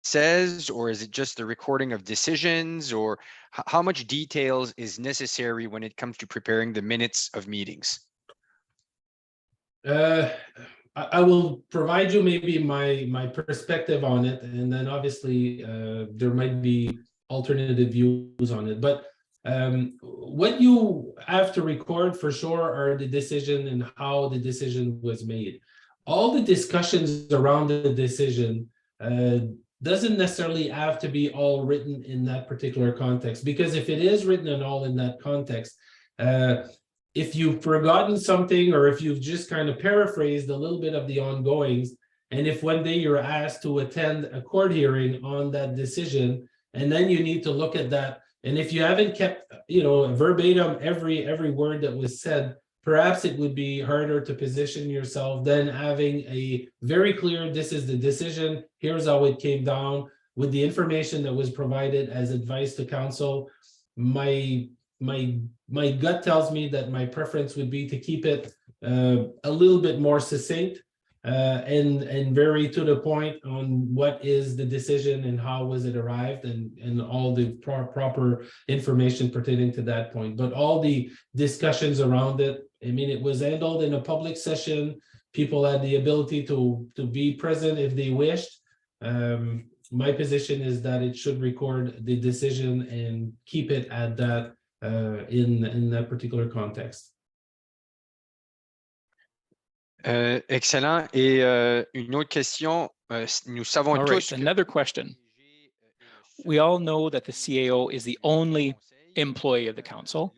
says, or is it just the recording of decisions, or how much details is necessary when it comes to preparing the minutes of meetings? I will provide you maybe my perspective on it, and then obviously there might be alternative views on it. But what you have to record for sure are the decision and how the decision was made. All the discussions around the decision doesn't necessarily have to be all written in that particular context, because if it is written and all in that context, if you've forgotten something, or if you've just kind of paraphrased a little bit of the ongoings, and if one day you're asked to attend a court hearing on that decision, and then you need to look at that, and if you haven't kept, verbatim every word that was said, perhaps it would be harder to position yourself than having a very clear, this is the decision, here's how it came down, with the information that was provided as advice to council. My gut tells me that my preference would be to keep it a little bit more succinct and very to the point on what is the decision and how was it arrived, and all the proper information pertaining to that point. But all the discussions around it, I mean, it was handled in a public session. People had the ability to be present if they wished. My position is that it should record the decision and keep it at that in that particular context. Excellent. Et une autre question. Nous savons All tous right, another question. We all know that the CAO is the only employee of the council.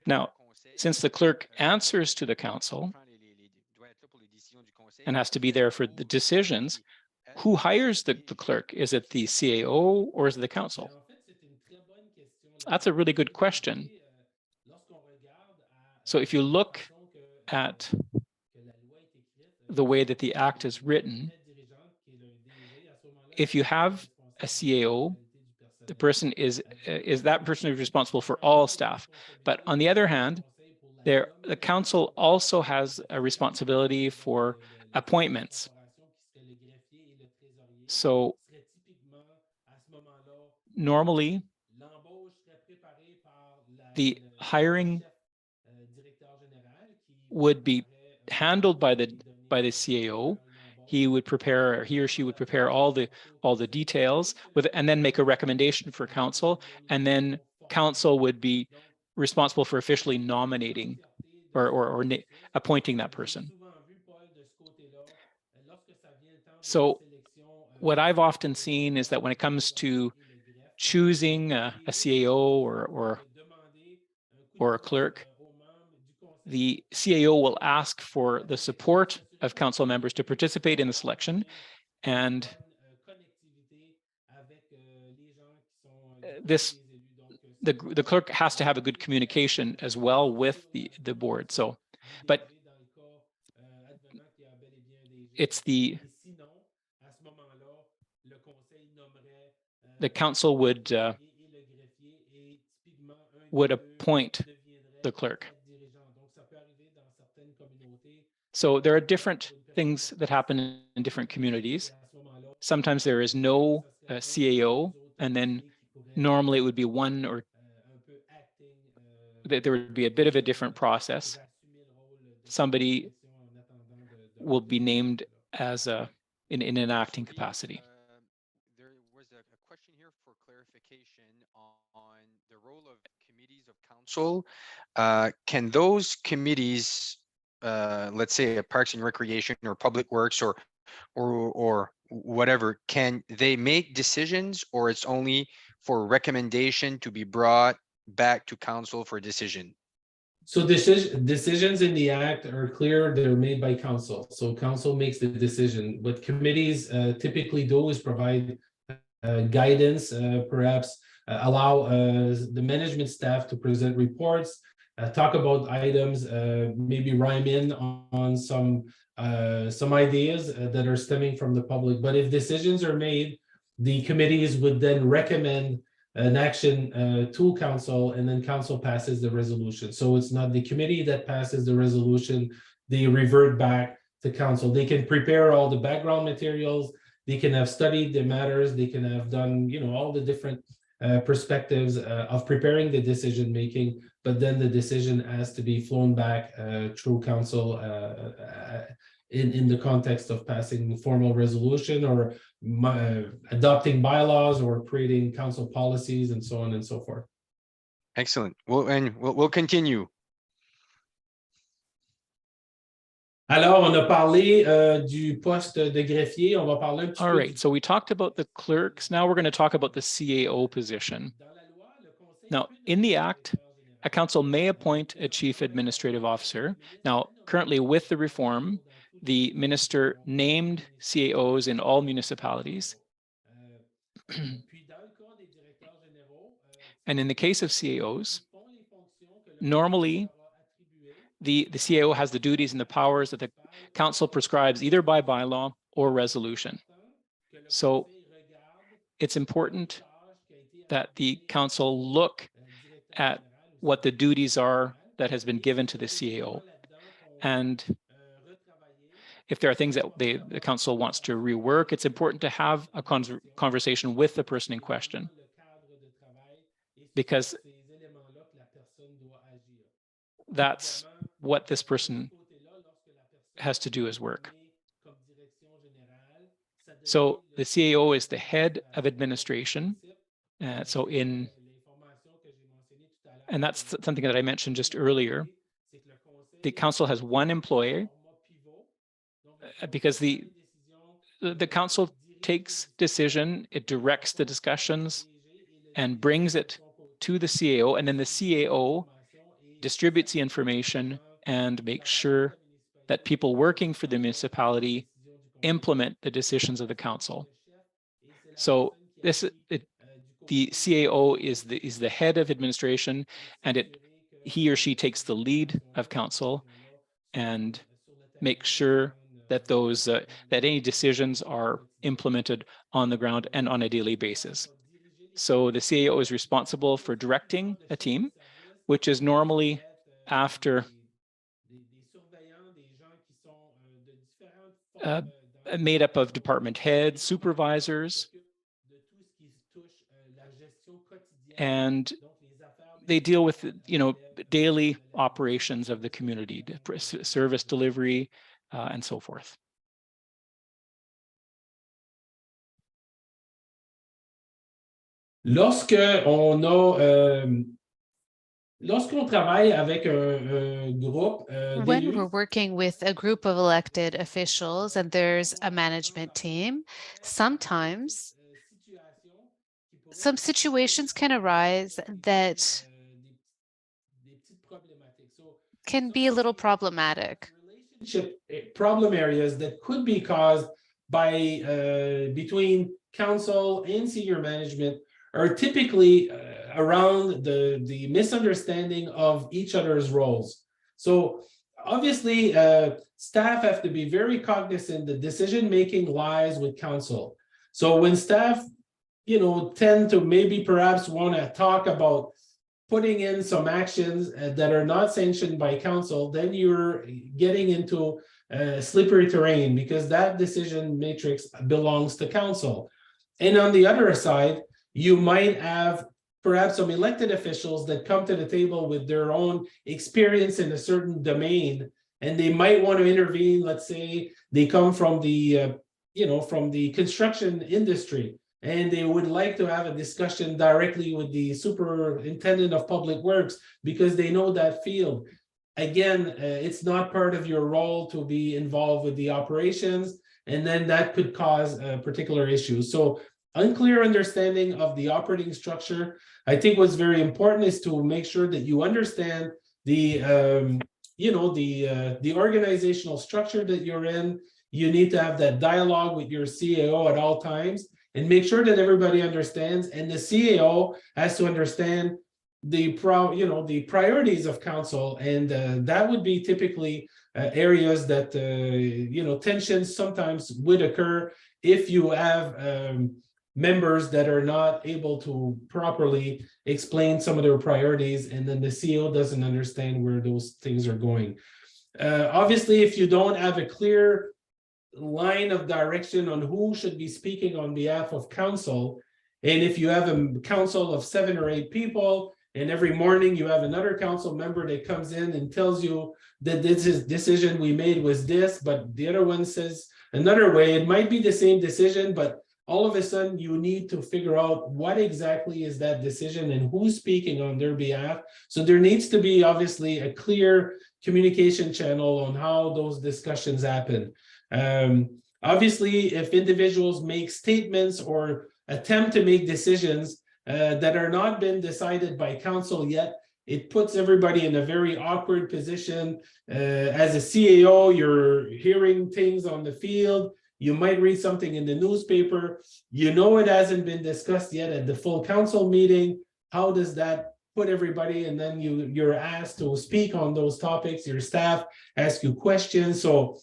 Now, since the clerk answers to the council and has to be there for the decisions, who hires the clerk? Is it the CAO or is it the council? That's a really good question. So if you look at the way that the act is written, if you have a CAO, the person is that person is responsible for all staff. But on the other hand, the council also has a responsibility for appointments. So normally, the hiring would be handled by the CAO. He or she would prepare all the details and then make a recommendation for council, and then council would be responsible for officially nominating or appointing that person. So what I've often seen is that when it comes to choosing a CAO or a clerk, the CAO will ask for the support of council members to participate in the selection, and the clerk has to have a good communication as well with the board. So, but it's the council would appoint the clerk. So there are different things that happen in different communities. Sometimes there is no CAO, and then normally it would be one, or there would be a bit of a different process. Somebody will be named as in an acting capacity. There was a question here for clarification on the role of committees of council. Can those committees, let's say a Parks and Recreation or Public Works or whatever, can they make decisions, or it's only for recommendation to be brought back to council for decision? So decisions in the act are clear, they're made by council. So council makes the decision. What committees typically do is provide guidance, perhaps allow the management staff to present reports, talk about items, maybe rhyme in on some ideas that are stemming from the public. But if decisions are made, the committees would then recommend an action to council, and then council passes the resolution. So it's not the committee that passes the resolution, they revert back to council. They can prepare all the background materials, they can have studied the matters, they can have done, all the different perspectives of preparing the decision making, but then the decision has to be flown back through council in the context of passing formal resolution or adopting bylaws or creating council policies and so on and so forth. Excellent. We'll continue. Alors, on a parlé du poste de greffier. On va parler un petit peu. All right, so we talked about the clerks. Now we're going to talk about the CAO position. Now, in the Act, a council may appoint a chief administrative officer. Now, currently with the reform, the minister named CAOs in all municipalities. And in the case of CAOs, normally the CAO has the duties and the powers that the council prescribes either by bylaw or resolution. So it's important that the council look at what the duties are that has been given to the CAO. And if there are things that the council wants to rework, it's important to have a conversation with the person in question, because that's what this person has to do as work. So the CAO is the head of administration. And that's something that I mentioned just earlier. The council has one employee because the the council takes decision, it directs the discussions and brings it to the CAO, and then the CAO distributes the information and makes sure that people working for the municipality implement the decisions of the council. So the CAO is the head of administration, and he or she takes the lead of council and makes sure that that any decisions are implemented on the ground and on a daily basis. So the CAO is responsible for directing a team, which is normally after made up of department heads, supervisors, and they deal with, daily operations of the community, service delivery, and so forth. Lorsqu'on travaille avec un groupe When d'élus, we're working with a group of elected officials and there's a management team, sometimes some situations can arise that can be a little problematic. relationship problem areas that could be caused by between council and senior management are typically around the misunderstanding of each other's roles. So obviously, staff have to be very cognizant that decision-making lies with council. So when staff, tend to maybe perhaps want to talk about putting in some actions that are not sanctioned by council, then you're getting into slippery terrain because that decision matrix belongs to council. And on the other side, you might have perhaps some elected officials that come to the table with their own experience in a certain domain, and they might want to intervene. Let's say they come from the, from the construction industry, and they would like to have a discussion directly with the superintendent of public works because they know that field. Again, it's not part of your role to be involved with the operations, and then that could cause particular issues. So unclear understanding of the operating structure, I think what's very important is to make sure that you understand the, the organizational structure that you're in. You need to have that dialogue with your CAO at all times and make sure that everybody understands, and the CAO has to understand the priorities of council, and that would be typically areas that tensions sometimes would occur if you have members that are not able to properly explain some of their priorities, and then the CEO doesn't understand where those things are going. Obviously, if you don't have a clear line of direction on who should be speaking on behalf of council, and if you have a council of 7 or 8 people, and every morning you have another council member that comes in and tells you that this decision we made was this, but the other one says another way, it might be the same decision, but all of a sudden you need to figure out what exactly is that decision and who's speaking on their behalf. So there needs to be obviously a clear communication channel on how those discussions happen. Obviously, if individuals make statements or attempt to make decisions that are not been decided by council yet, it puts everybody in a very awkward position. As a CAO, you're hearing things on the field. You might read something in the newspaper. It hasn't been discussed yet at the full council meeting. How does that put everybody? And then you're asked to speak on those topics. Your staff ask you questions. So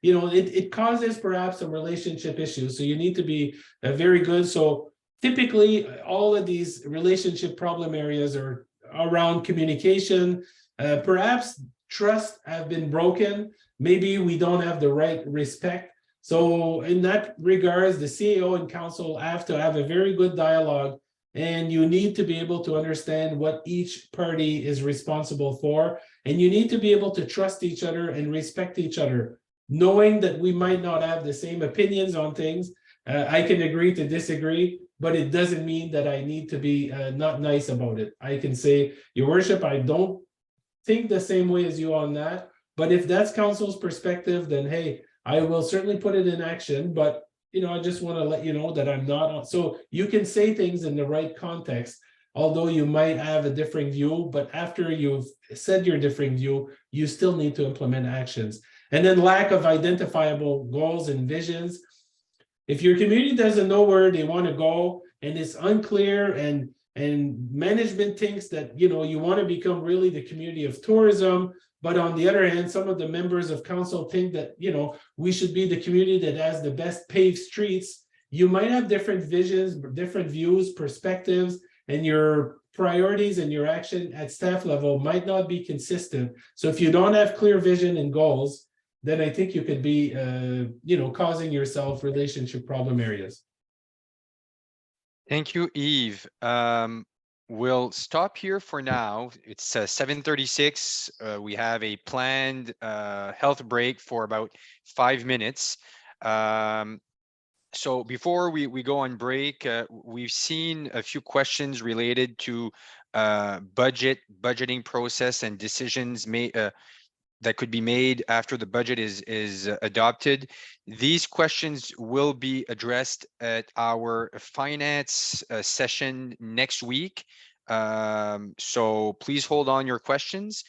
it causes perhaps some relationship issues. So you need to be very good. So typically, all of these relationship problem areas are around communication. Perhaps trust have been broken. Maybe we don't have the right respect. So in that regards, the CAO and council have to have a very good dialogue, and you need to be able to understand what each party is responsible for. And you need to be able to trust each other and respect each other, knowing that we might not have the same opinions on things. I can agree to disagree, but it doesn't mean that I need to be not nice about it. I can say, Your Worship, I don't think the same way as you on that, but if that's council's perspective, then hey, I will certainly put it in action, but I just want to let you know that I'm not. So you can say things in the right context, although you might have a differing view, but after you've said your differing view, you still need to implement actions. And then lack of identifiable goals and visions. If your community doesn't know where they want to go and it's unclear, and management thinks that you want to become really the community of tourism, but on the other hand, some of the members of council think that we should be the community that has the best paved streets. You might have different visions, different views, perspectives, and your priorities and your action at staff level might not be consistent. So if you don't have clear vision and goals, then I think you could be causing yourself relationship problem areas. Thank you, Eve. We'll stop here for now. It's 7:36. We have a planned health break for about 5 minutes. So before we go on break, we've seen a few questions related to budgeting process and decisions made that could be made after the budget is adopted. These questions will be addressed at our finance session next week. So please hold on your questions.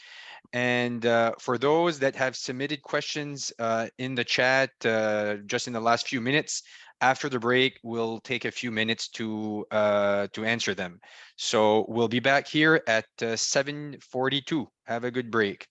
And for those that have submitted questions in the chat just in the last few minutes, after the break, we'll take a few minutes to answer them. So we'll be back here at 7:42. Have a good break.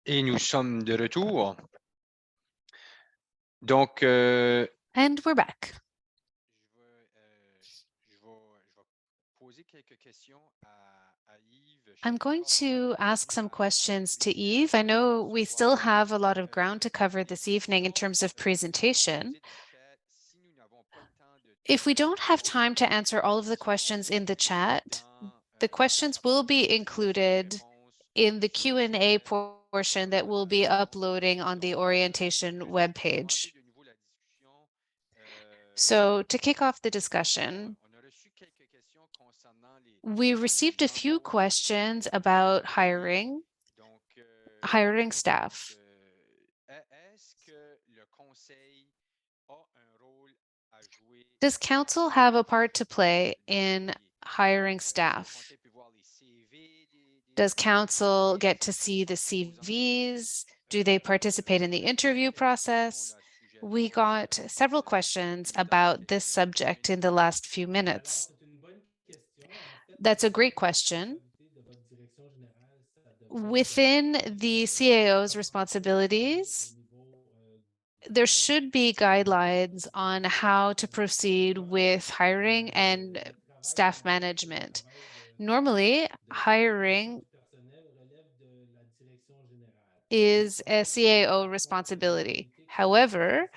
Et nous sommes de retour. Donc, And we're back. I'm going to ask some questions to Eve. I know we still have a lot of ground to cover this evening in terms of presentation. If we don't have time to answer all of the questions in the chat, the questions will be included in the Q&A portion that we'll be uploading on the orientation webpage. So to kick off the discussion, we received a few questions about hiring staff. Does council have a part to play in hiring staff? Does council get to see the CVs? Do they participate in the interview process? We got several questions about this subject in the last few minutes. That's a great question. Within the CAO's responsibilities, there should be guidelines on how to proceed with hiring and staff management. Normally, hiring is a CAO responsibility. However,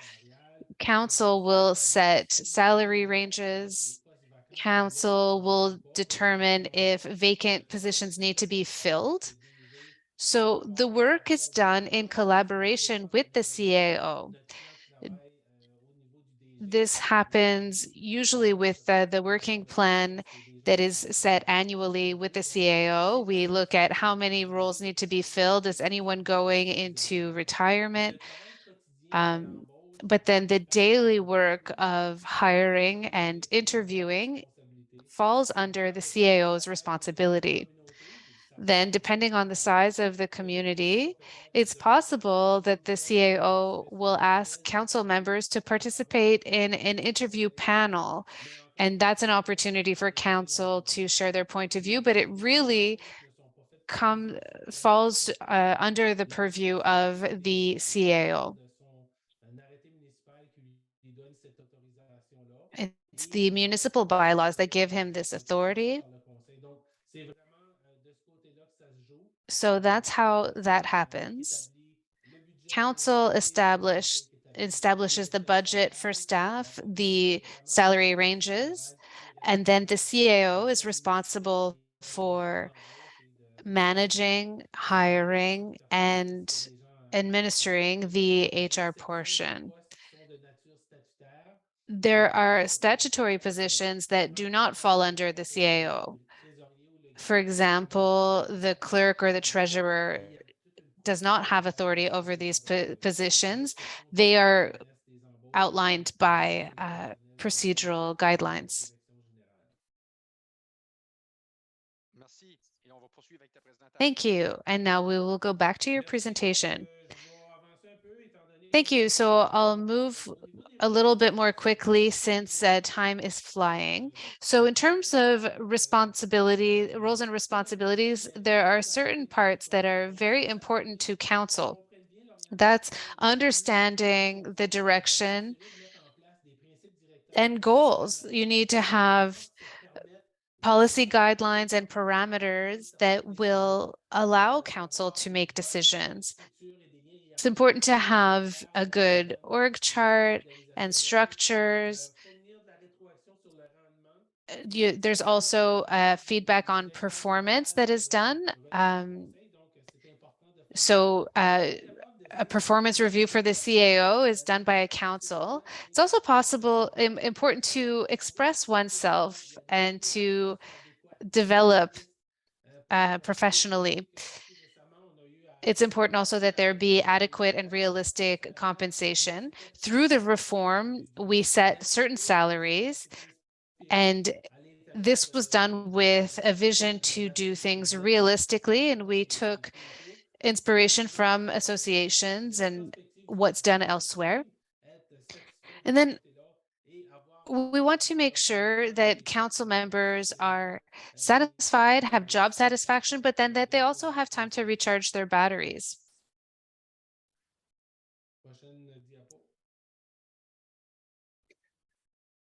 council will set salary ranges. Council will determine if vacant positions need to be filled. So the work is done in collaboration with the CAO. This happens usually with the working plan that is set annually with the CAO. We look at how many roles need to be filled. Is anyone going into retirement? But then the daily work of hiring and interviewing falls under the CAO's responsibility. Then, depending on the size of the community, it's possible that the CAO will ask council members to participate in an interview panel. And that's an opportunity for council to share their point of view, but it really falls under the purview of the CAO. It's the municipal bylaws that give him this authority. So that's how that happens. Council establishes the budget for staff, the salary ranges, and then the CAO is responsible for managing, hiring, and administering the HR portion. There are statutory positions that do not fall under the CAO. For example, the clerk or the treasurer does not have authority over these positions. They are outlined by procedural guidelines. Thank you. And now we will go back to your presentation. Thank you. So I'll move a little bit more quickly since time is flying. So in terms of responsibility, roles and responsibilities, there are certain parts that are very important to council. That's understanding the direction and goals. You need to have policy guidelines and parameters that will allow council to make decisions. It's important to have a good org chart and structures. There's also feedback on performance that is done. So a performance review for the CAO is done by a council. It's also important to express oneself and to develop professionally. It's important also that there be adequate and realistic compensation. Through the reform, we set certain salaries, and this was done with a vision to do things realistically, and we took inspiration from associations and what's done elsewhere. And then we want to make sure that council members are satisfied, have job satisfaction, but then that they also have time to recharge their batteries. Prochaine diapo.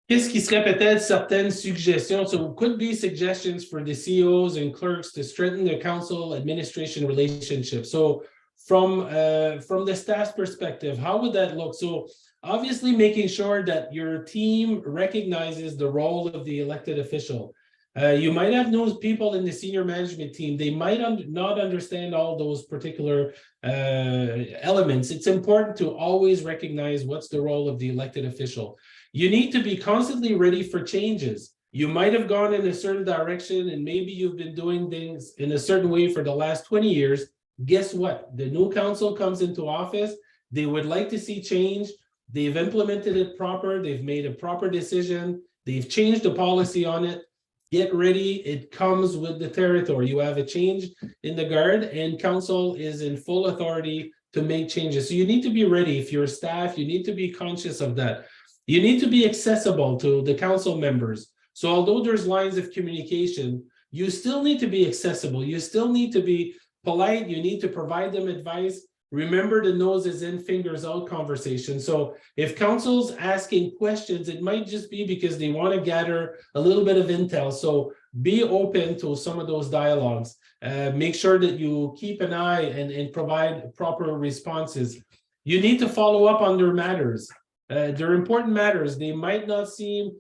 Qu'est-ce qui serait peut-être certaines suggestions? So could be suggestions for the CEOs and clerks to strengthen the council administration relationship. So from the staff's perspective, how would that look? So obviously making sure that your team recognizes the role of the elected official. You might have those people in the senior management team, they might not understand all those particular elements. It's important to always recognize what's the role of the elected official. You need to be constantly ready for changes. You might have gone in a certain direction and maybe you've been doing things in a certain way for the last 20 years. Guess what? The new council comes into office. They would like to see change. They've implemented it proper. They've made a proper decision. They've changed the policy on it. Get ready. It comes with the territory. You have a change in the guard and council is in full authority to make changes. So you need to be ready. If you're staff, you need to be conscious of that. You need to be accessible to the council members. So although there's lines of communication, you still need to be accessible. You still need to be polite. You need to provide them advice. Remember the nose is in, fingers out conversation. So if council's asking questions, it might just be because they want to gather a little bit of intel. So be open to some of those dialogues. Make sure that you keep an eye and provide proper responses. You need to follow up on their matters. They're important matters. They might seem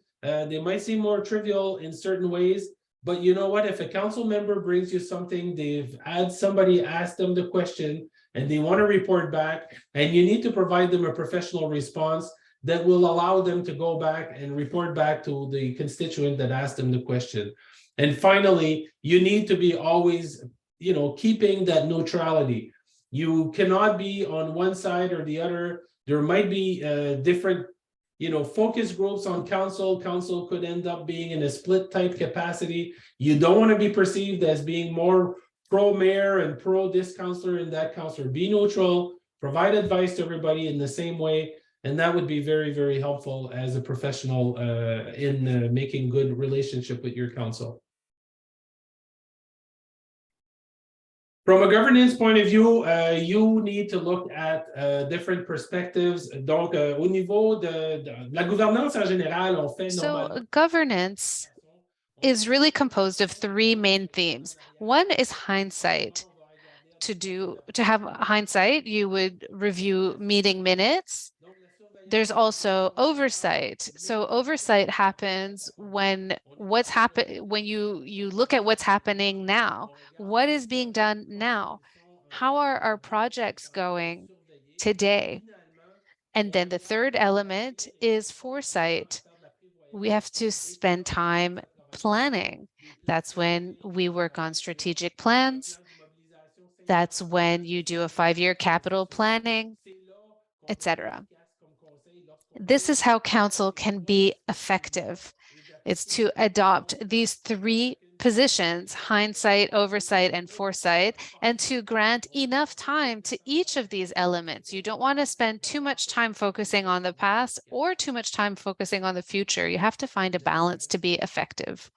more trivial in certain ways, but you know what? If a council member brings you something, they've had somebody ask them the question and they want to report back, and you need to provide them a professional response that will allow them to go back and report back to the constituent that asked them the question. And finally, you need to be always, keeping that neutrality. You cannot be on one side or the other. There might be different, focus groups on council. Council could end up being in a split type capacity. You don't want to be perceived as being more pro-mayor and pro this councillor and that councillor. Be neutral, provide advice to everybody in the same way. And that would be very, very helpful as a professional in making good relationship with your council. From a governance point of view, you need to look at different perspectives. Donc, au niveau de la gouvernance en général, on fait So governance is really composed of three main themes. One is hindsight. To have hindsight, you would review meeting minutes. There's also oversight. So oversight happens when you look at what's happening now. What is being done now? How are our projects going today? And then the third element is foresight. We have to spend time planning. That's when we work on strategic plans. That's when you do a 5-year capital planning, etc. This is how council can be effective. It's to adopt these three positions, hindsight, oversight, and foresight, and to grant enough time to each of these elements. You don't want to spend too much time focusing on the past or too much time focusing on the future. You have to find a balance to be effective.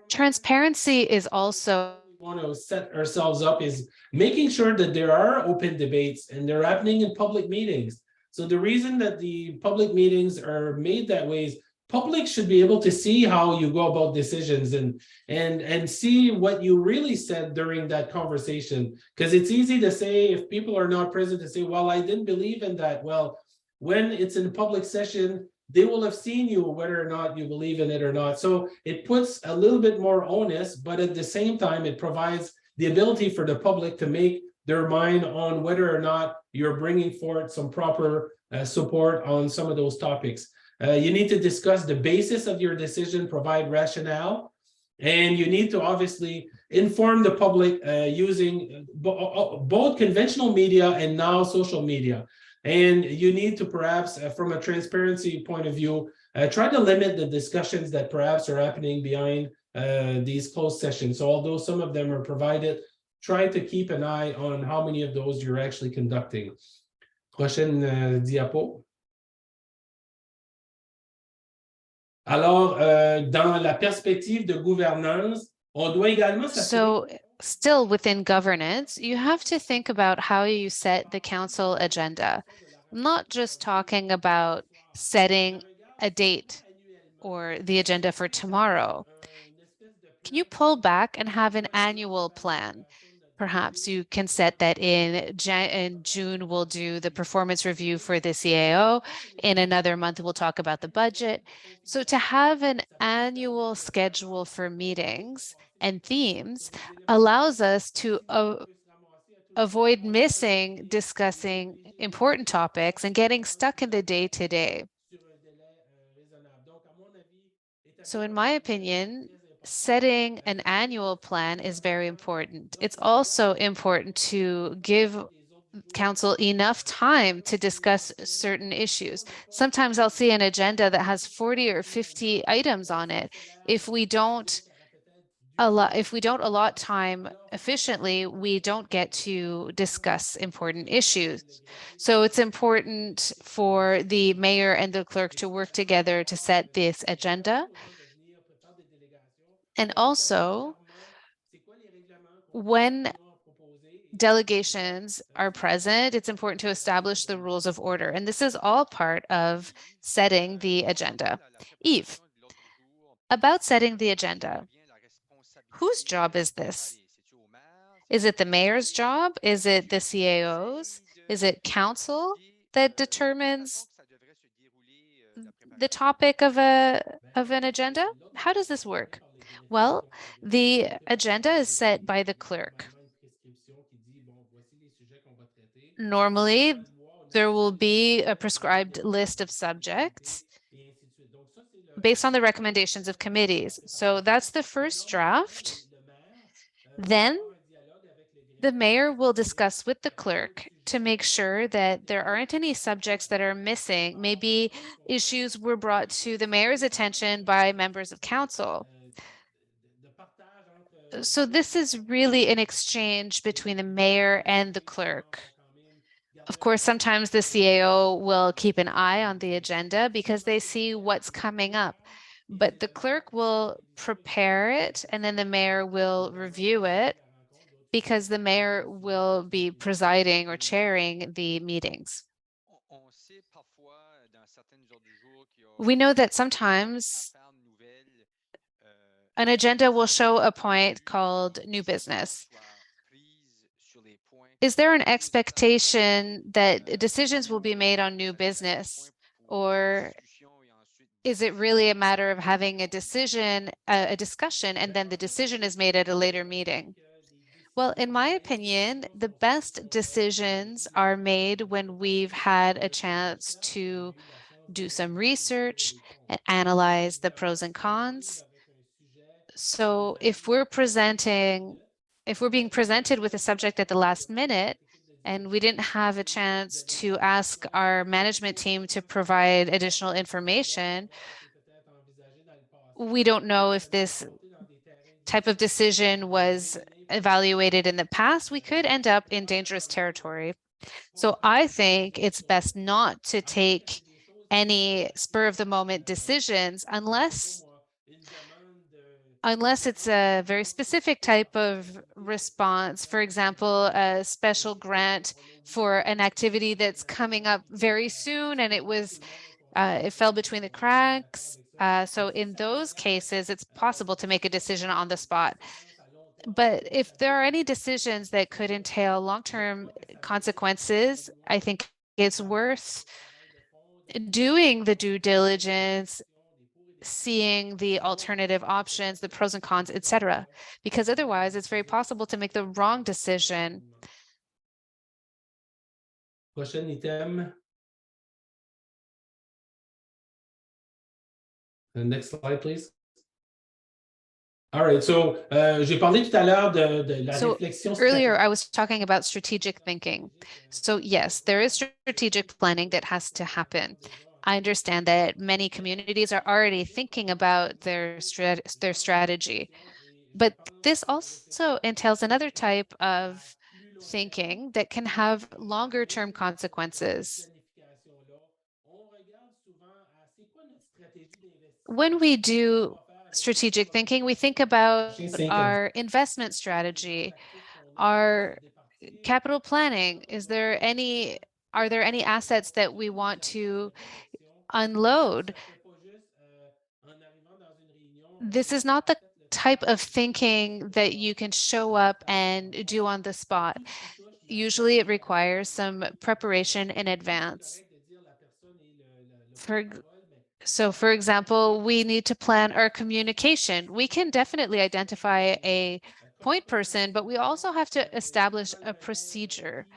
Transparency is also want to set ourselves up is making sure that there are open debates and they're happening in public meetings. So the reason that the public meetings are made that way is public should be able to see how you go about decisions and see what you really said during that conversation. Because it's easy to say, if people are not present, to say, well, I didn't believe in that. Well, when it's in public session, they will have seen you whether or not you believe in it or not. So it puts a little bit more onus, but at the same time, it provides the ability for the public to make their mind on whether or not you're bringing forth some proper support on some of those topics. You need to discuss the basis of your decision, provide rationale, and you need to obviously inform the public using both conventional media and now social media. And you need to perhaps, from a transparency point of view, try to limit the discussions that perhaps are happening behind these closed sessions. So although some of them are provided, try to keep an eye on how many of those you're actually conducting. Prochaine diapo. Alors, dans la perspective de gouvernance, On doit également s'assurer. So still within governance, you have to think about how you set the council agenda. I'm not just talking about setting a date or the agenda for tomorrow. Can you pull back and have an annual plan? Perhaps you can set that in June, we'll do the performance review for the CAO. In another month, we'll talk about the budget. So to have an annual schedule for meetings and themes allows us to avoid missing discussing important topics and getting stuck in the day-to-day. So in my opinion, setting an annual plan is very important. It's also important to give council enough time to discuss certain issues. Sometimes I'll see an agenda that has 40 or 50 items on it. If we don't allot time efficiently, we don't get to discuss important issues. So it's important for the mayor and the clerk to work together to set this agenda. And also, when delegations are present, it's important to establish the rules of order. And this is all part of setting the agenda. Yves, about setting the agenda, whose job is this? Is it the mayor's job? Is it the CAO's? Is it council that determines the topic of an agenda? How does this work? Well, the agenda is set by the clerk. Normally, there will be a prescribed list of subjects based on the recommendations of committees. So that's the first draft. Then the mayor will discuss with the clerk to make sure that there aren't any subjects that are missing. Maybe issues were brought to the mayor's attention by members of council. So this is really an exchange between the mayor and the clerk. Of course, sometimes the CAO will keep an eye on the agenda because they see what's coming up. But the clerk will prepare it and then the mayor will review it because the mayor will be presiding or chairing the meetings. We know that sometimes an agenda will show a point called new business. Is there an expectation that decisions will be made on new business? Or is it really a matter of having a discussion, and then the decision is made at a later meeting? Well, in my opinion, the best decisions are made when we've had a chance to do some research and analyze the pros and cons. So if we're being presented with a subject at the last minute, and we didn't have a chance to ask our management team to provide additional information, we don't know if this type of decision was evaluated in the past. We could end up in dangerous territory. So I think it's best not to take any spur of the moment decisions unless it's a very specific type of response. For example, a special grant for an activity that's coming up very soon and it fell between the cracks. So in those cases, it's possible to make a decision on the spot. But if there are any decisions that could entail long-term consequences, I think it's worth doing the due diligence, seeing the alternative options, the pros and cons, etc. Because otherwise, it's very possible to make the wrong decision. Prochain item. Next slide, please. All right, so j'ai parlé tout à l'heure de la réflexion. Earlier, I was talking about strategic thinking. So yes, there is strategic planning that has to happen. I understand that many communities are already thinking about their strategy, but this also entails another type of thinking that can have longer term consequences. When we do strategic thinking, we think about our investment strategy, our capital planning. Are there any assets that we want to unload? This is not the type of thinking that you can show up and do on the spot. Usually it requires some preparation in advance. For example, we need to plan our communication. We can definitely identify a point person, but we also have to establish a procedure.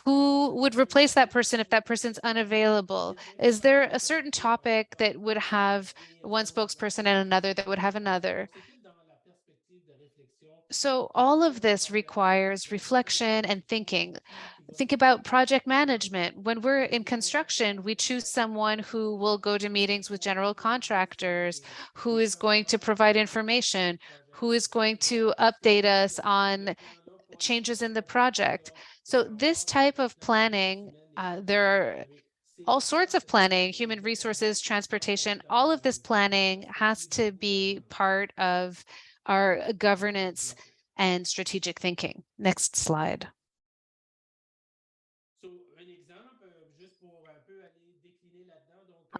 Who would replace that person if that person's unavailable? Is there a certain topic that would have one spokesperson and another that would have another? So all of this requires reflection and thinking. Think about project management. When we're in construction, we choose someone who will go to meetings with general contractors, who is going to provide information, who is going to update us on changes in the project. So this type of planning, there are all sorts of planning, human resources, transportation, all of this planning has to be part of our governance and strategic thinking. Next slide.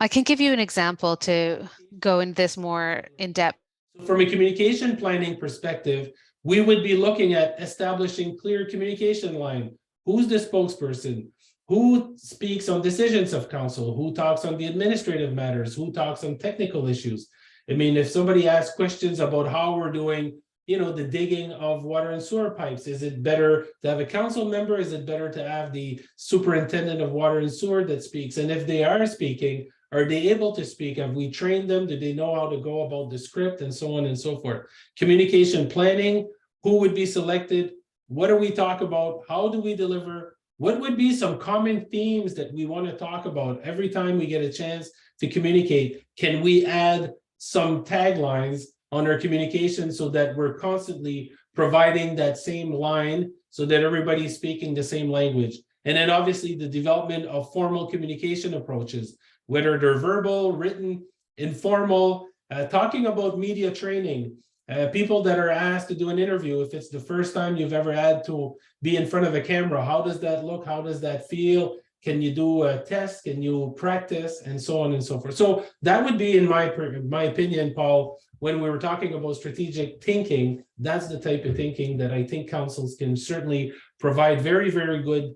I can give you an example to go in this more in depth. From a communication planning perspective, we would be looking at establishing clear communication line. Who's the spokesperson? Who speaks on decisions of council? Who talks on the administrative matters? Who talks on technical issues? I mean, if somebody asks questions about how we're doing, the digging of water and sewer pipes, is it better to have a council member? Is it better to have the superintendent of water and sewer that speaks? And if they are speaking, are they able to speak? Have we trained them? Do they know how to go about the script and so on and so forth? Communication planning, who would be selected? What do we talk about? How do we deliver? What would be some common themes that we want to talk about every time we get a chance to communicate? Can we add some taglines on our communication so that we're constantly providing that same line so that everybody's speaking the same language? And then obviously the development of formal communication approaches, whether they're verbal, written, informal, talking about media training, people that are asked to do an interview, if it's the first time you've ever had to be in front of a camera, how does that look? How does that feel? Can you do a test? Can you practice? And so on and so forth. So that would be, in my opinion, Paul, when we were talking about strategic thinking, that's the type of thinking that I think councils can certainly provide very, very good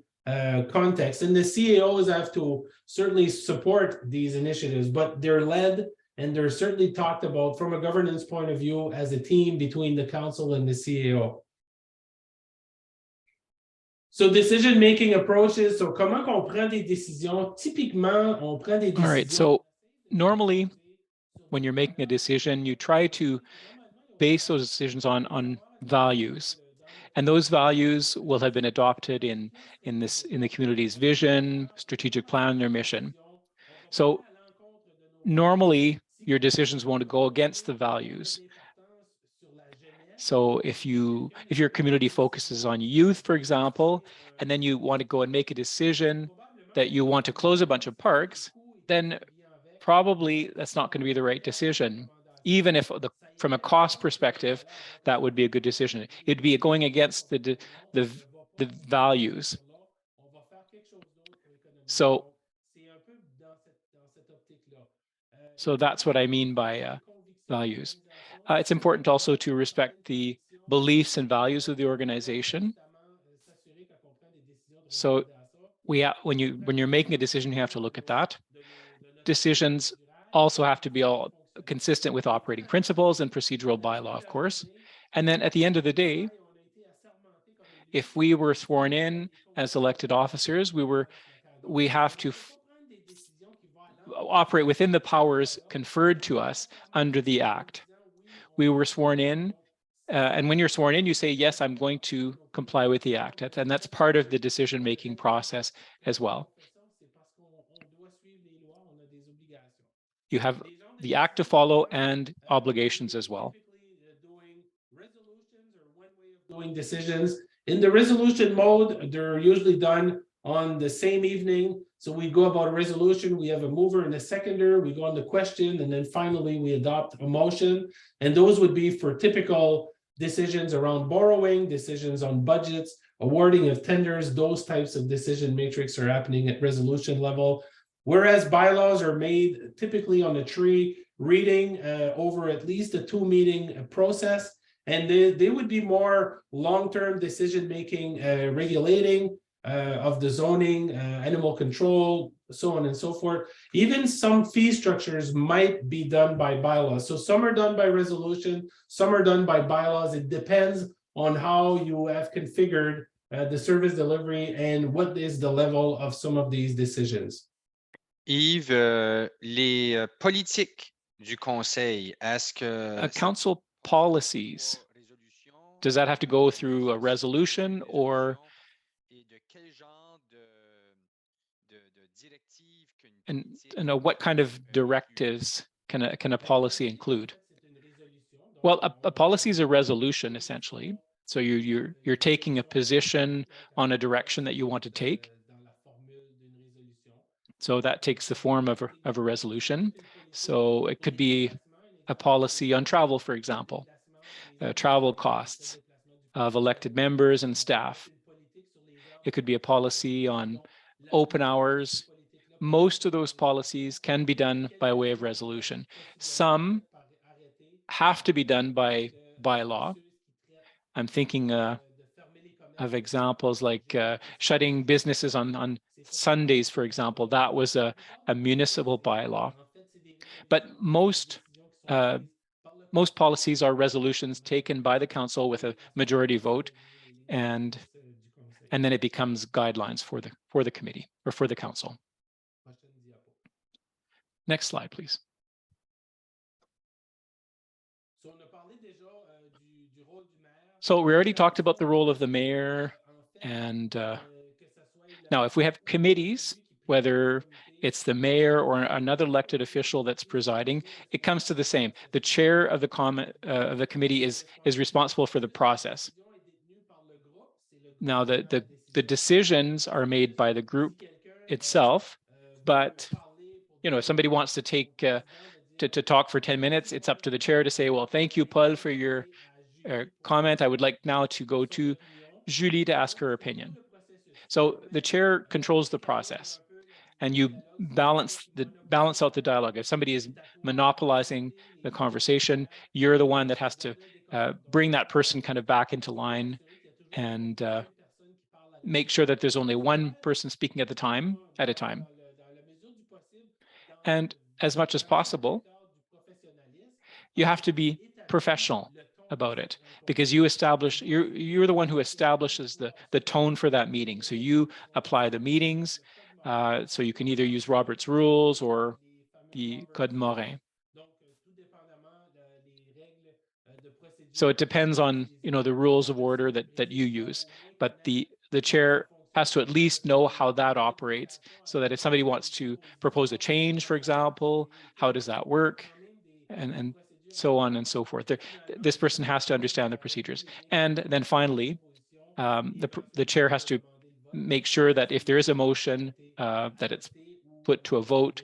context. And the CAOs have to certainly support these initiatives, but they're led and they're certainly talked about from a governance point of view as a team between the council and the CAO. So decision-making approaches. So comment qu'on prend des décisions? Typiquement, on prend des décisions. All right, so normally when you're making a decision, you try to base those decisions on values. And those values will have been adopted in the community's vision, strategic plan, their mission. So normally your decisions want to go against the values. So if your community focuses on youth, for example, and then you want to go and make a decision that you want to close a bunch of parks, then probably that's not going to be the right decision. Even if from a cost perspective, that would be a good decision. It'd be going against the values. So that's what I mean by values. It's important also to respect the beliefs and values of the organization. So when you're making a decision, you have to look at that. Decisions also have to be all consistent with operating principles and procedural bylaw, of course. And then at the end of the day, if we were sworn in as elected officers, we have to operate within the powers conferred to us under the Act. We were sworn in, and when you're sworn in, you say, yes, I'm going to comply with the Act. And that's part of the decision-making process as well. You have the Act to follow and obligations as well. Doing decisions in the resolution mode, they're usually done on the same evening. So we go about a resolution, we have a mover and a seconder, we go on the question, and then finally we adopt a motion. And those would be for typical decisions around borrowing, decisions on budgets, awarding of tenders, those types of decision matrix are happening at resolution level. Whereas bylaws are made typically on a tree reading over at least a 2-meeting process. And they would be more long-term decision-making, regulating of the zoning, animal control, so on and so forth. Even some fee structures might be done by bylaws. So some are done by resolution, some are done by bylaws. It depends on how you have configured the service delivery and what is the level of some of these decisions. Yves, les politiques du conseil, est-ce que Council policies, does that have to go through a resolution, or and what kind of directives can a policy include? Well, a policy is a resolution essentially. So you're taking a position on a direction that you want to take. So that takes the form of a resolution. So it could be a policy on travel, for example, travel costs of elected members and staff. It could be a policy on open hours. Most of those policies can be done by way of resolution. Some have to be done by law. I'm thinking of examples like shutting businesses on Sundays, for example. That was a municipal bylaw. But most policies are resolutions taken by the council with a majority vote, and then it becomes guidelines for the committee or for the council. Next slide, please. So we already talked about the role of the mayor, and now if we have committees, whether it's the mayor or another elected official that's presiding, it comes to the same. The chair of the committee is responsible for the process. Now the decisions are made by the group itself, but if somebody wants to take to talk for 10 minutes, it's up to the chair to say, well, thank you, Paul, for your comment. I would like now to go to Julie to ask her opinion. So the chair controls the process, and you balance out the dialogue. If somebody is monopolizing the conversation, you're the one that has to bring that person kind of back into line and make sure that there's only one person speaking at a time. And as much as possible, you have to be professional about it, because you're the one who establishes the tone for that meeting. So you apply the meetings. So you can either use Robert's rules or the Code Morin. So it depends on the rules of order that you use, but the chair has to at least know how that operates, so that if somebody wants to propose a change, for example, how does that work, and so on and so forth. This person has to understand the procedures. And then finally, the chair has to make sure that if there is a motion, that it's put to a vote.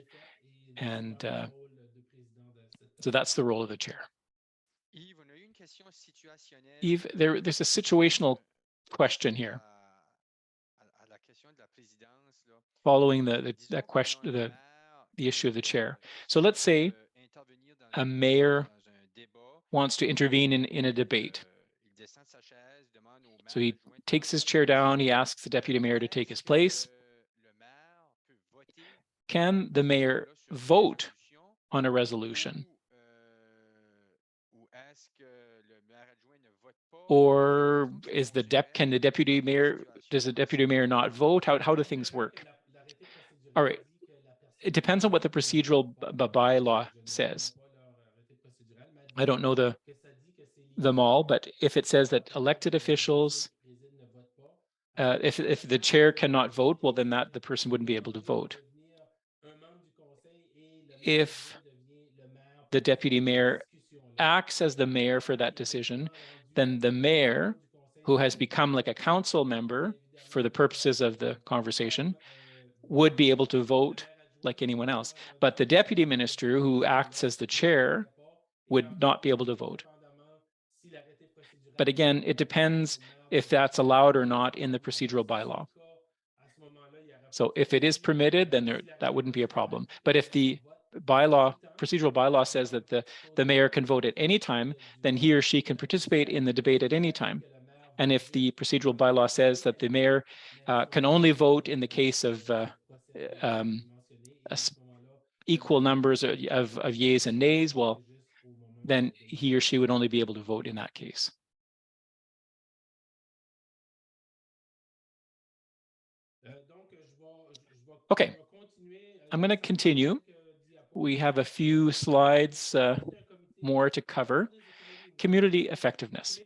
And so that's the role of the chair. Yves, there's a situational question here following the question, the issue of the chair. So let's say a mayor wants to intervene in a debate. So he takes his chair down, he asks the deputy mayor to take his place. Can the mayor vote on a resolution? Or does the deputy mayor not vote? How do things work? All right. It depends on what the procedural bylaw says. I don't know them all, but if it says that elected officials, if the chair cannot vote, well, then the person wouldn't be able to vote. If the deputy mayor acts as the mayor for that decision, then the mayor, who has become like a council member for the purposes of the conversation, would be able to vote like anyone else. But the deputy minister, who acts as the chair, would not be able to vote. But again, it depends if that's allowed or not in the procedural bylaw. So if it is permitted, then that wouldn't be a problem. But if the procedural bylaw says that the mayor can vote at any time, then he or she can participate in the debate at any time. And if the procedural bylaw says that the mayor can only vote in the case of equal numbers of yeas and nays, well, then he or she would only be able to vote in that case. Okay, I'm going to continue. We have a few slides more to cover. Community effectiveness.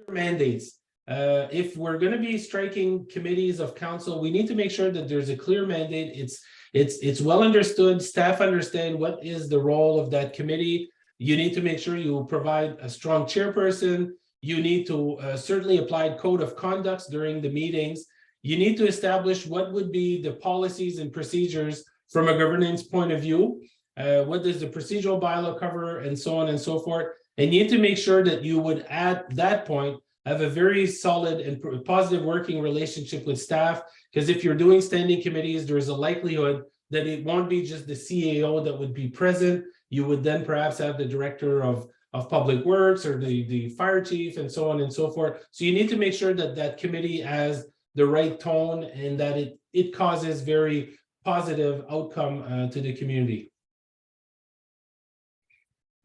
Mandates. If we're going to be striking committees of council, we need to make sure that there's a clear mandate. It's well understood. Staff understand what is the role of that committee. You need to make sure you provide a strong chairperson. You need to certainly apply code of conduct during the meetings. You need to establish what would be the policies and procedures from a governance point of view. What does the procedural bylaw cover, and so on and so forth. And you need to make sure that you would, at that point, have a very solid and positive working relationship with staff. Because if you're doing standing committees, there is a likelihood that it won't be just the CAO that would be present. You would then perhaps have the director of public works or the fire chief and so on and so forth. So you need to make sure that that committee has the right tone and that it causes very positive outcome to the community.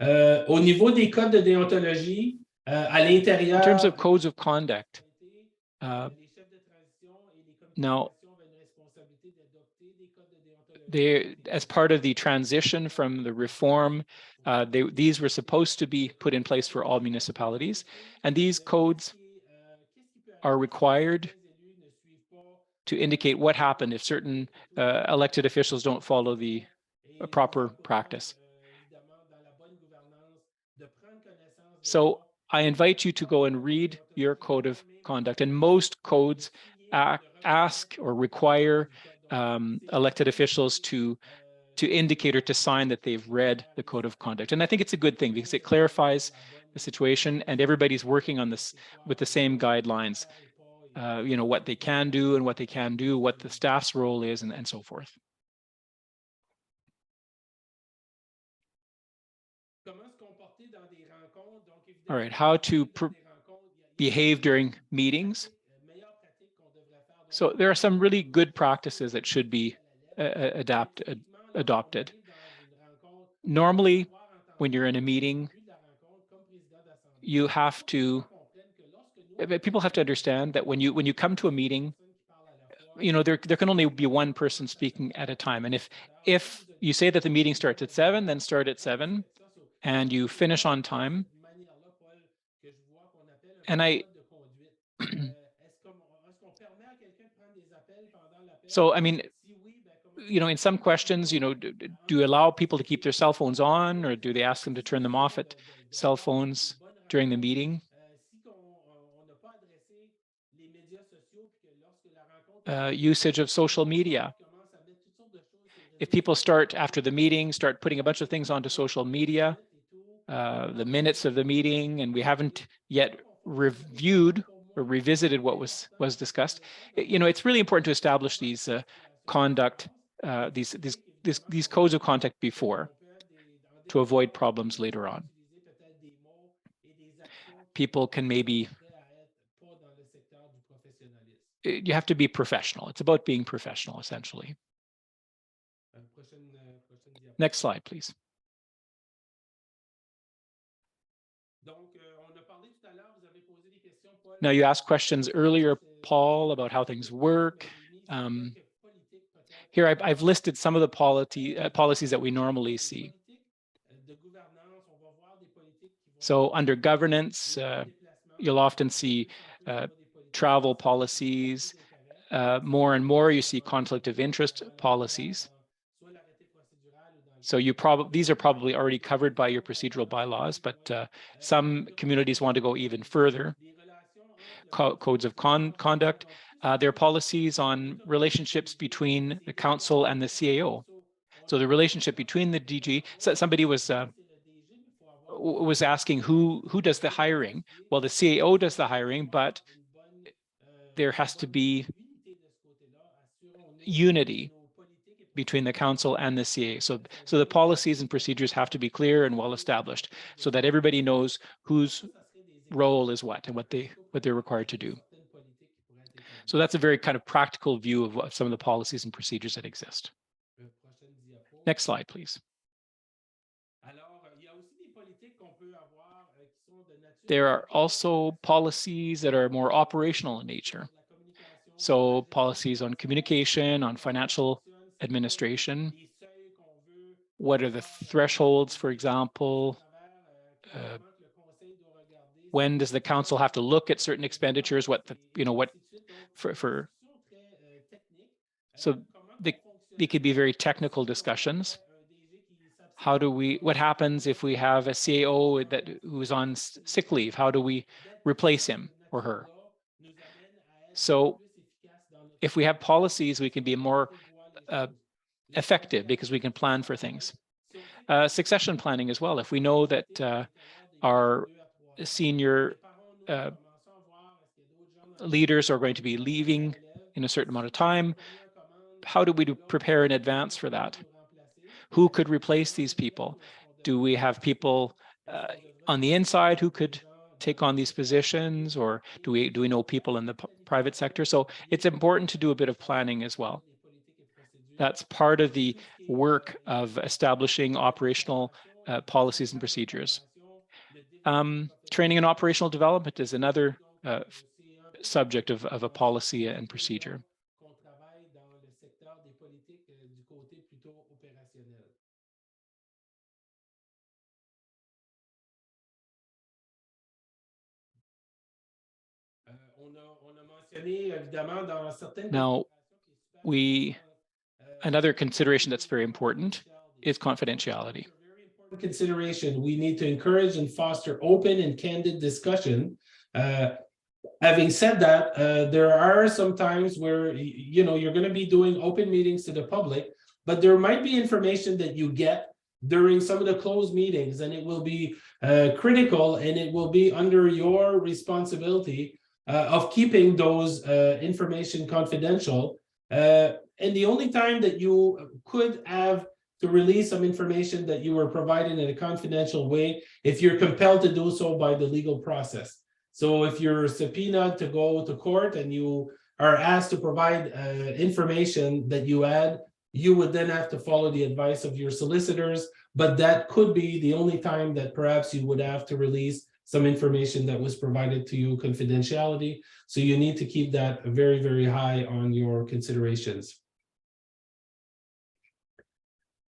Au niveau des codes de déontologie, à l'intérieur. In terms of codes of conduct, now, as part of the transition from the reform, these were supposed to be put in place for all municipalities, and these codes are required to indicate what happened if certain elected officials don't follow the proper practice. So I invite you to go and read your code of conduct, and most codes ask or require elected officials to indicate or to sign that they've read the code of conduct. And I think it's a good thing because it clarifies the situation and everybody's working on this with the same guidelines. You know, what they can do and what they can do, what the staff's role is, and so forth. All right, how to behave during meetings. So there are some really good practices that should be adopted. Normally, when you're in a meeting, you have to, people have to understand that when you come to a meeting, you know, there can only be one person speaking at a time. And if you say that the meeting starts at 7, then start at 7, and you finish on time. And so, I mean, you know, in some questions, you know, do you allow people to keep their cell phones on, or do they ask them to turn them off at cell phones during the meeting? Usage of social media. If people start after the meeting, start putting a bunch of things onto social media, the minutes of the meeting, and we haven't yet reviewed or revisited what was discussed. You know, it's really important to establish these conduct, these codes of conduct before, to avoid problems later on. People can maybe, you have to be professional. It's about being professional, essentially. Next slide, please. Now, you asked questions earlier, Paul, about how things work. Here, I've listed some of the policies that we normally see. So under governance, you'll often see travel policies. More and more, you see conflict of interest policies. So these are probably already covered by your procedural bylaws, but some communities want to go even further. Codes of conduct, There are policies on relationships between the council and the CAO. So the relationship between the DG, so somebody was asking who does the hiring. Well, the CAO does the hiring, but there has to be unity between the council and the CA. So the policies and procedures have to be clear and well established so that everybody knows whose role is what and what they're required to do. So that's a very kind of practical view of some of the policies and procedures that exist. Next slide, please. There are also policies that are more operational in nature. So policies on communication, on financial administration. What are the thresholds, for example? When does the council have to look at certain expenditures? So they could be very technical discussions. What happens if we have a CAO who's on sick leave? How do we replace him or her? So if we have policies, we can be more effective because we can plan for things. Succession planning as well. If we know that our senior leaders are going to be leaving in a certain amount of time, how do we prepare in advance for that? Who could replace these people? Do we have people on the inside who could take on these positions, or do we know people in the private sector? So it's important to do a bit of planning as well. That's part of the work of establishing operational policies and procedures. Training and operational development is another subject of a policy and procedure. Now, another consideration that's very important is confidentiality. Consideration, we need to encourage and foster open and candid discussion. Having said that, there are some times where you're going to be doing open meetings to the public, but there might be information that you get during some of the closed meetings, and it will be critical, and it will be under your responsibility of keeping those information confidential. And the only time that you could have to release some information that you were providing in a confidential way, if you're compelled to do so by the legal process. So if you're subpoenaed to go to court and you are asked to provide information that you had, you would then have to follow the advice of your solicitors, but that could be the only time that perhaps you would have to release some information that was provided to you confidentiality. So you need to keep that very, very high on your considerations.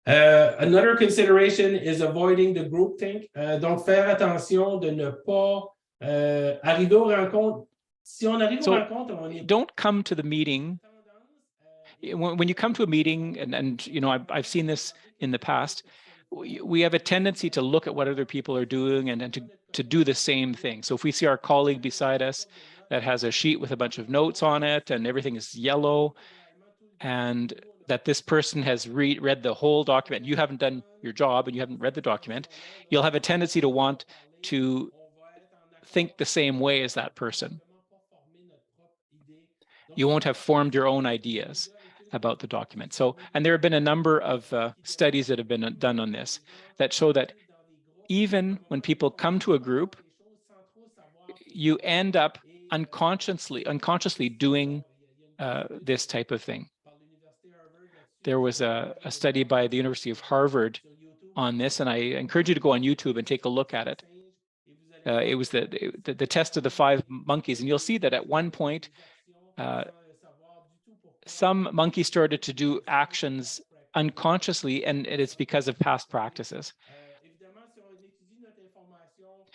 Another consideration is avoiding the groupthink. Donc, faire attention de ne pas arriver aux rencontres. Si on arrive aux rencontres, on est... Don't come to the meeting. When you come to a meeting, and I've seen this in the past, we have a tendency to look at what other people are doing and to do the same thing. So if we see our colleague beside us that has a sheet with a bunch of notes on it and everything is yellow, and that this person has read the whole document, you haven't done your job and you haven't read the document, you'll have a tendency to want to think the same way as that person. You won't have formed your own ideas about the document. So, and there have been a number of studies that have been done on this that show that even when people come to a group, you end up unconsciously doing this type of thing. There was a study by the University of Harvard on this, and I encourage you to go on YouTube and take a look at it. It was the test of the 5 monkeys, and you'll see that at one point, some monkeys started to do actions unconsciously, and it's because of past practices.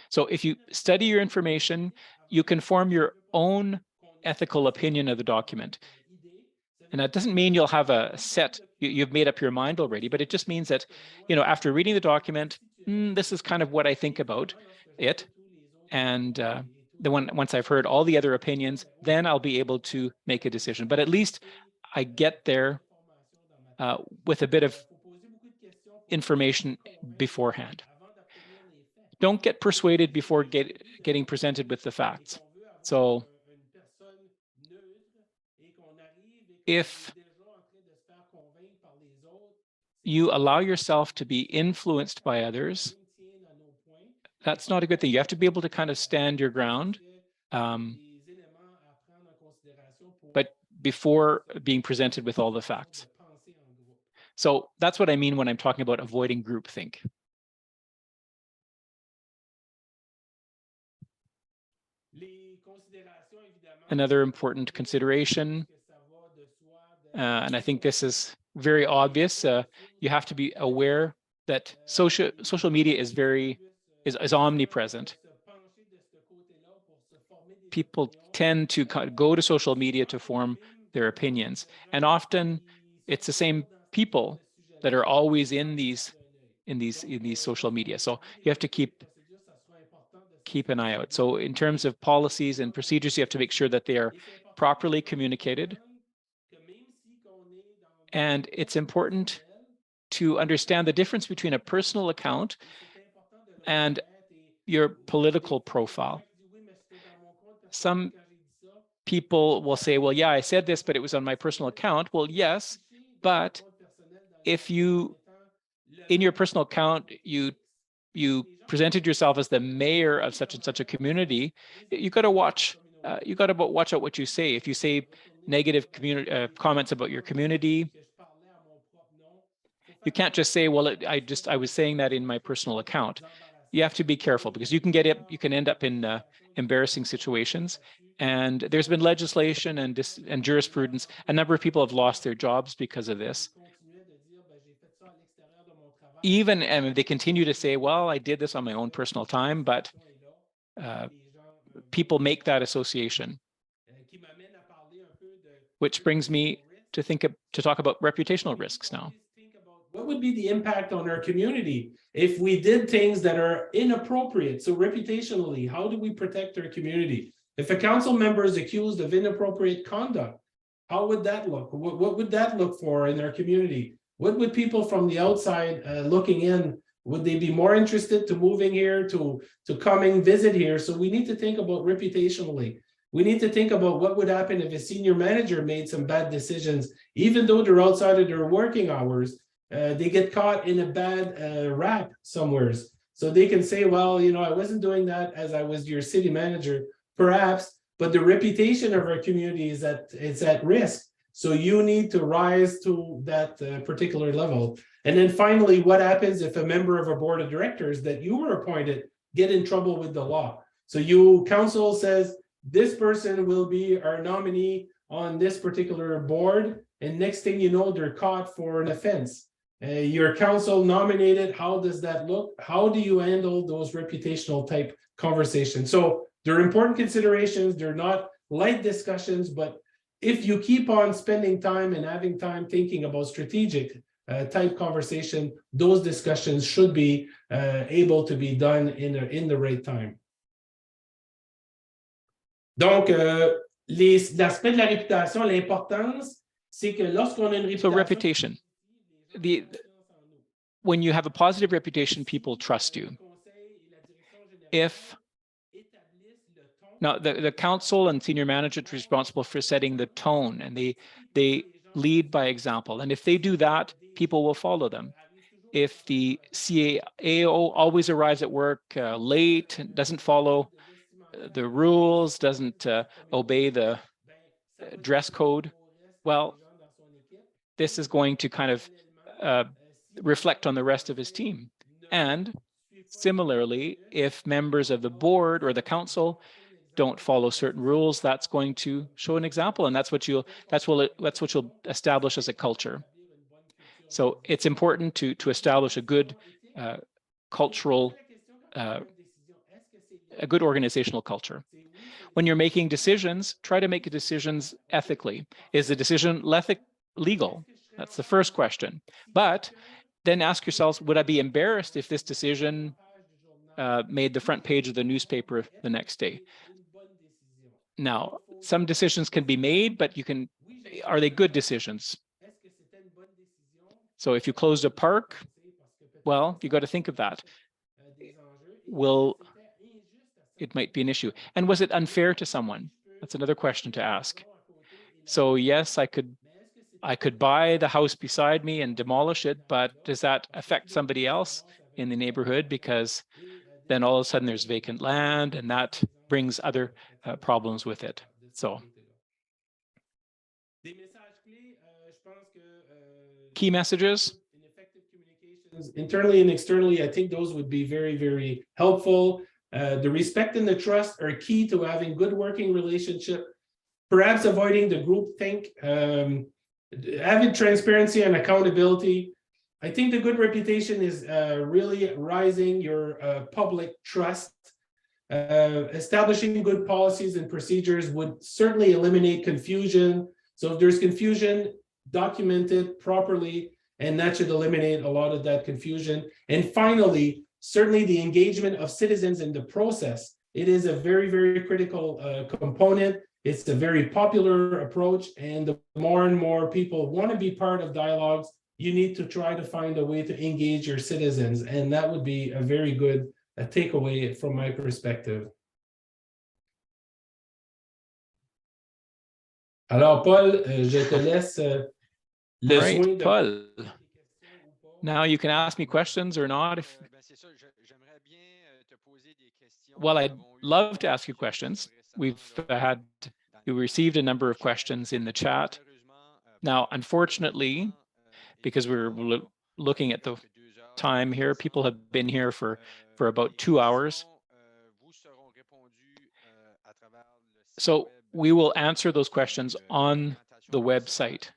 So if you study your information, you can form your own ethical opinion of the document. And that doesn't mean you'll have you've made up your mind already, but it just means that, after reading the document, this is kind of what I think about it. And once I've heard all the other opinions, then I'll be able to make a decision. But at least I get there with a bit of information beforehand. Don't get persuaded before getting presented with the facts. So if you allow yourself to be influenced by others, that's not a good thing. You have to be able to kind of stand your ground, but before being presented with all the facts. So that's what I mean when I'm talking about avoiding groupthink. Another important consideration, and I think this is very obvious, you have to be aware that social media is omnipresent. People tend to go to social media to form their opinions, and often it's the same people that are always in these social media. So you have to keep an eye out. So in terms of policies and procedures, you have to make sure that they are properly communicated. And it's important to understand the difference between a personal account and your political profile. Some people will say, well, yeah, I said this, but it was on my personal account. Well, yes, but if you, in your personal account, you presented yourself as the mayor of such and such a community, you got to watch out what you say. If you say negative comments about your community, you can't just say, well, I was saying that in my personal account. You have to be careful because you can end up in embarrassing situations. And there's been legislation and jurisprudence. A number of people have lost their jobs because of this. Even and they continue to say, well, I did this on my own personal time, but people make that association. Which brings me to talk about reputational risks now. What would be the impact on our community if we did things that are inappropriate? So reputationally, how do we protect our community? If a council member is accused of inappropriate conduct, how would that look? What would that look for in our community? What would people from the outside looking in, would they be more interested to moving here, to coming visit here? So we need to think about reputationally. We need to think about what would happen if a senior manager made some bad decisions, even though they're outside of their working hours. They get caught in a bad rap somewhere. So they can say, well, I wasn't doing that as I was your city manager, perhaps, but the reputation of our community is at risk. So you need to rise to that particular level. And then finally, what happens if a member of a board of directors that you were appointed get in trouble with the law? So council says, this person will be our nominee on this particular board. And next thing you know, they're caught for an offense. Your council nominated, how does that look? How do you handle those reputational type conversations? So they're important considerations. They're not light discussions, but if you keep on spending time and having time thinking about strategic type conversation, those discussions should be able to be done in the right time. Donc, l'aspect de la réputation, l'importance, c'est que lorsqu'on a une réputation. So reputation. When you have a positive reputation, people trust you. Now the council and senior management are responsible for setting the tone, and they lead by example. And if they do that, people will follow them. If the CAO always arrives at work late, doesn't follow the rules, doesn't obey the dress code, well, this is going to kind of reflect on the rest of his team. And similarly, if members of the board or the council don't follow certain rules, that's going to show an example, and that's what you'll establish as a culture. So it's important to establish a good cultural, a good organizational culture. When you're making decisions, try to make decisions ethically. Is the decision legal? That's the first question. But then ask yourselves, would I be embarrassed if this decision made the front page of the newspaper the next day? Now, some decisions can be made, but are they good decisions? So if you closed a park, well, you got to think of that. It might be an issue. And was it unfair to someone? That's another question to ask. So yes, I could buy the house beside me and demolish it, but does that affect somebody else in the neighborhood? Because then all of a sudden there's vacant land, and that brings other problems with it. So key messages. Internally and externally, I think those would be very, very helpful. The respect and the trust are key to having good working relationship. Perhaps avoiding the groupthink, having transparency and accountability. I think the good reputation is really rising your public trust. Establishing good policies and procedures would certainly eliminate confusion. So if there's confusion, document it properly, and that should eliminate a lot of that confusion. And finally, certainly the engagement of citizens in the process. It is a very, very critical component. It's a very popular approach, and the more and more people want to be part of dialogues, you need to try to find a way to engage your citizens, and that would be a very good takeaway from my perspective. Alors, Paul, je te laisse le soin de... Paul. Now you can ask me questions or not. Well, I'd love to ask you questions. We received a number of questions in the chat. Now, unfortunately, because we're looking at the time here, people have been here for about 2 hours. So we will answer those questions on the website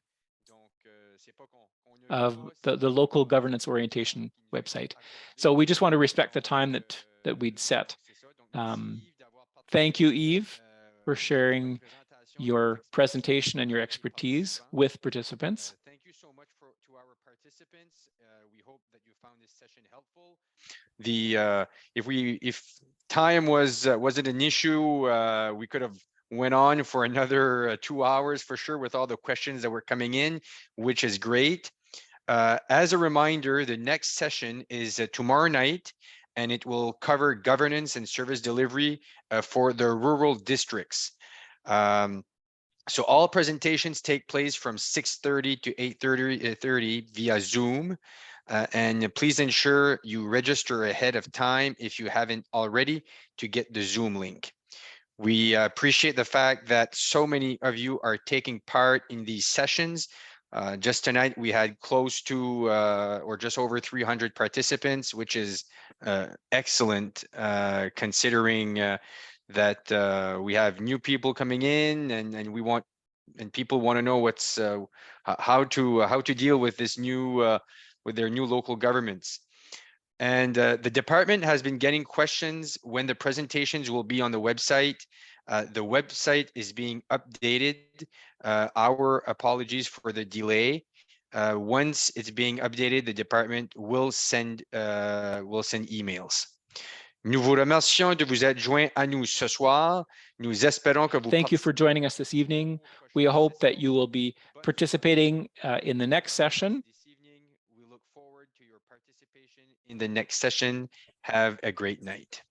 of the local governance orientation website. So we just want to respect the time that we'd set. Thank you, Yves, for sharing your presentation and your expertise with participants. Thank you so much to our participants. We hope that you found this session helpful. If time wasn't an issue, we could have went on for another 2 hours for sure with all the questions that were coming in, which is great. As a reminder, the next session is tomorrow night, and it will cover governance and service delivery for the rural districts. So all presentations take place from 6:30 to 8:30 via Zoom. And please ensure you register ahead of time if you haven't already to get the Zoom link. We appreciate the fact that so many of you are taking part in these sessions. Just tonight, we had close to or just over 300 participants, which is excellent considering that we have new people coming in, and people want to know what's how to deal with this new with their new local governments. And the department has been getting questions when the presentations will be on the website. The website is being updated. Our apologies for the delay. Once it's being updated, the department will send emails. Nous vous remercions de vous être joints à nous ce soir. Nous espérons que vous... Thank you for joining us this evening. We hope that you will be participating in the next session. We look forward to your participation in the next session. Have a great night.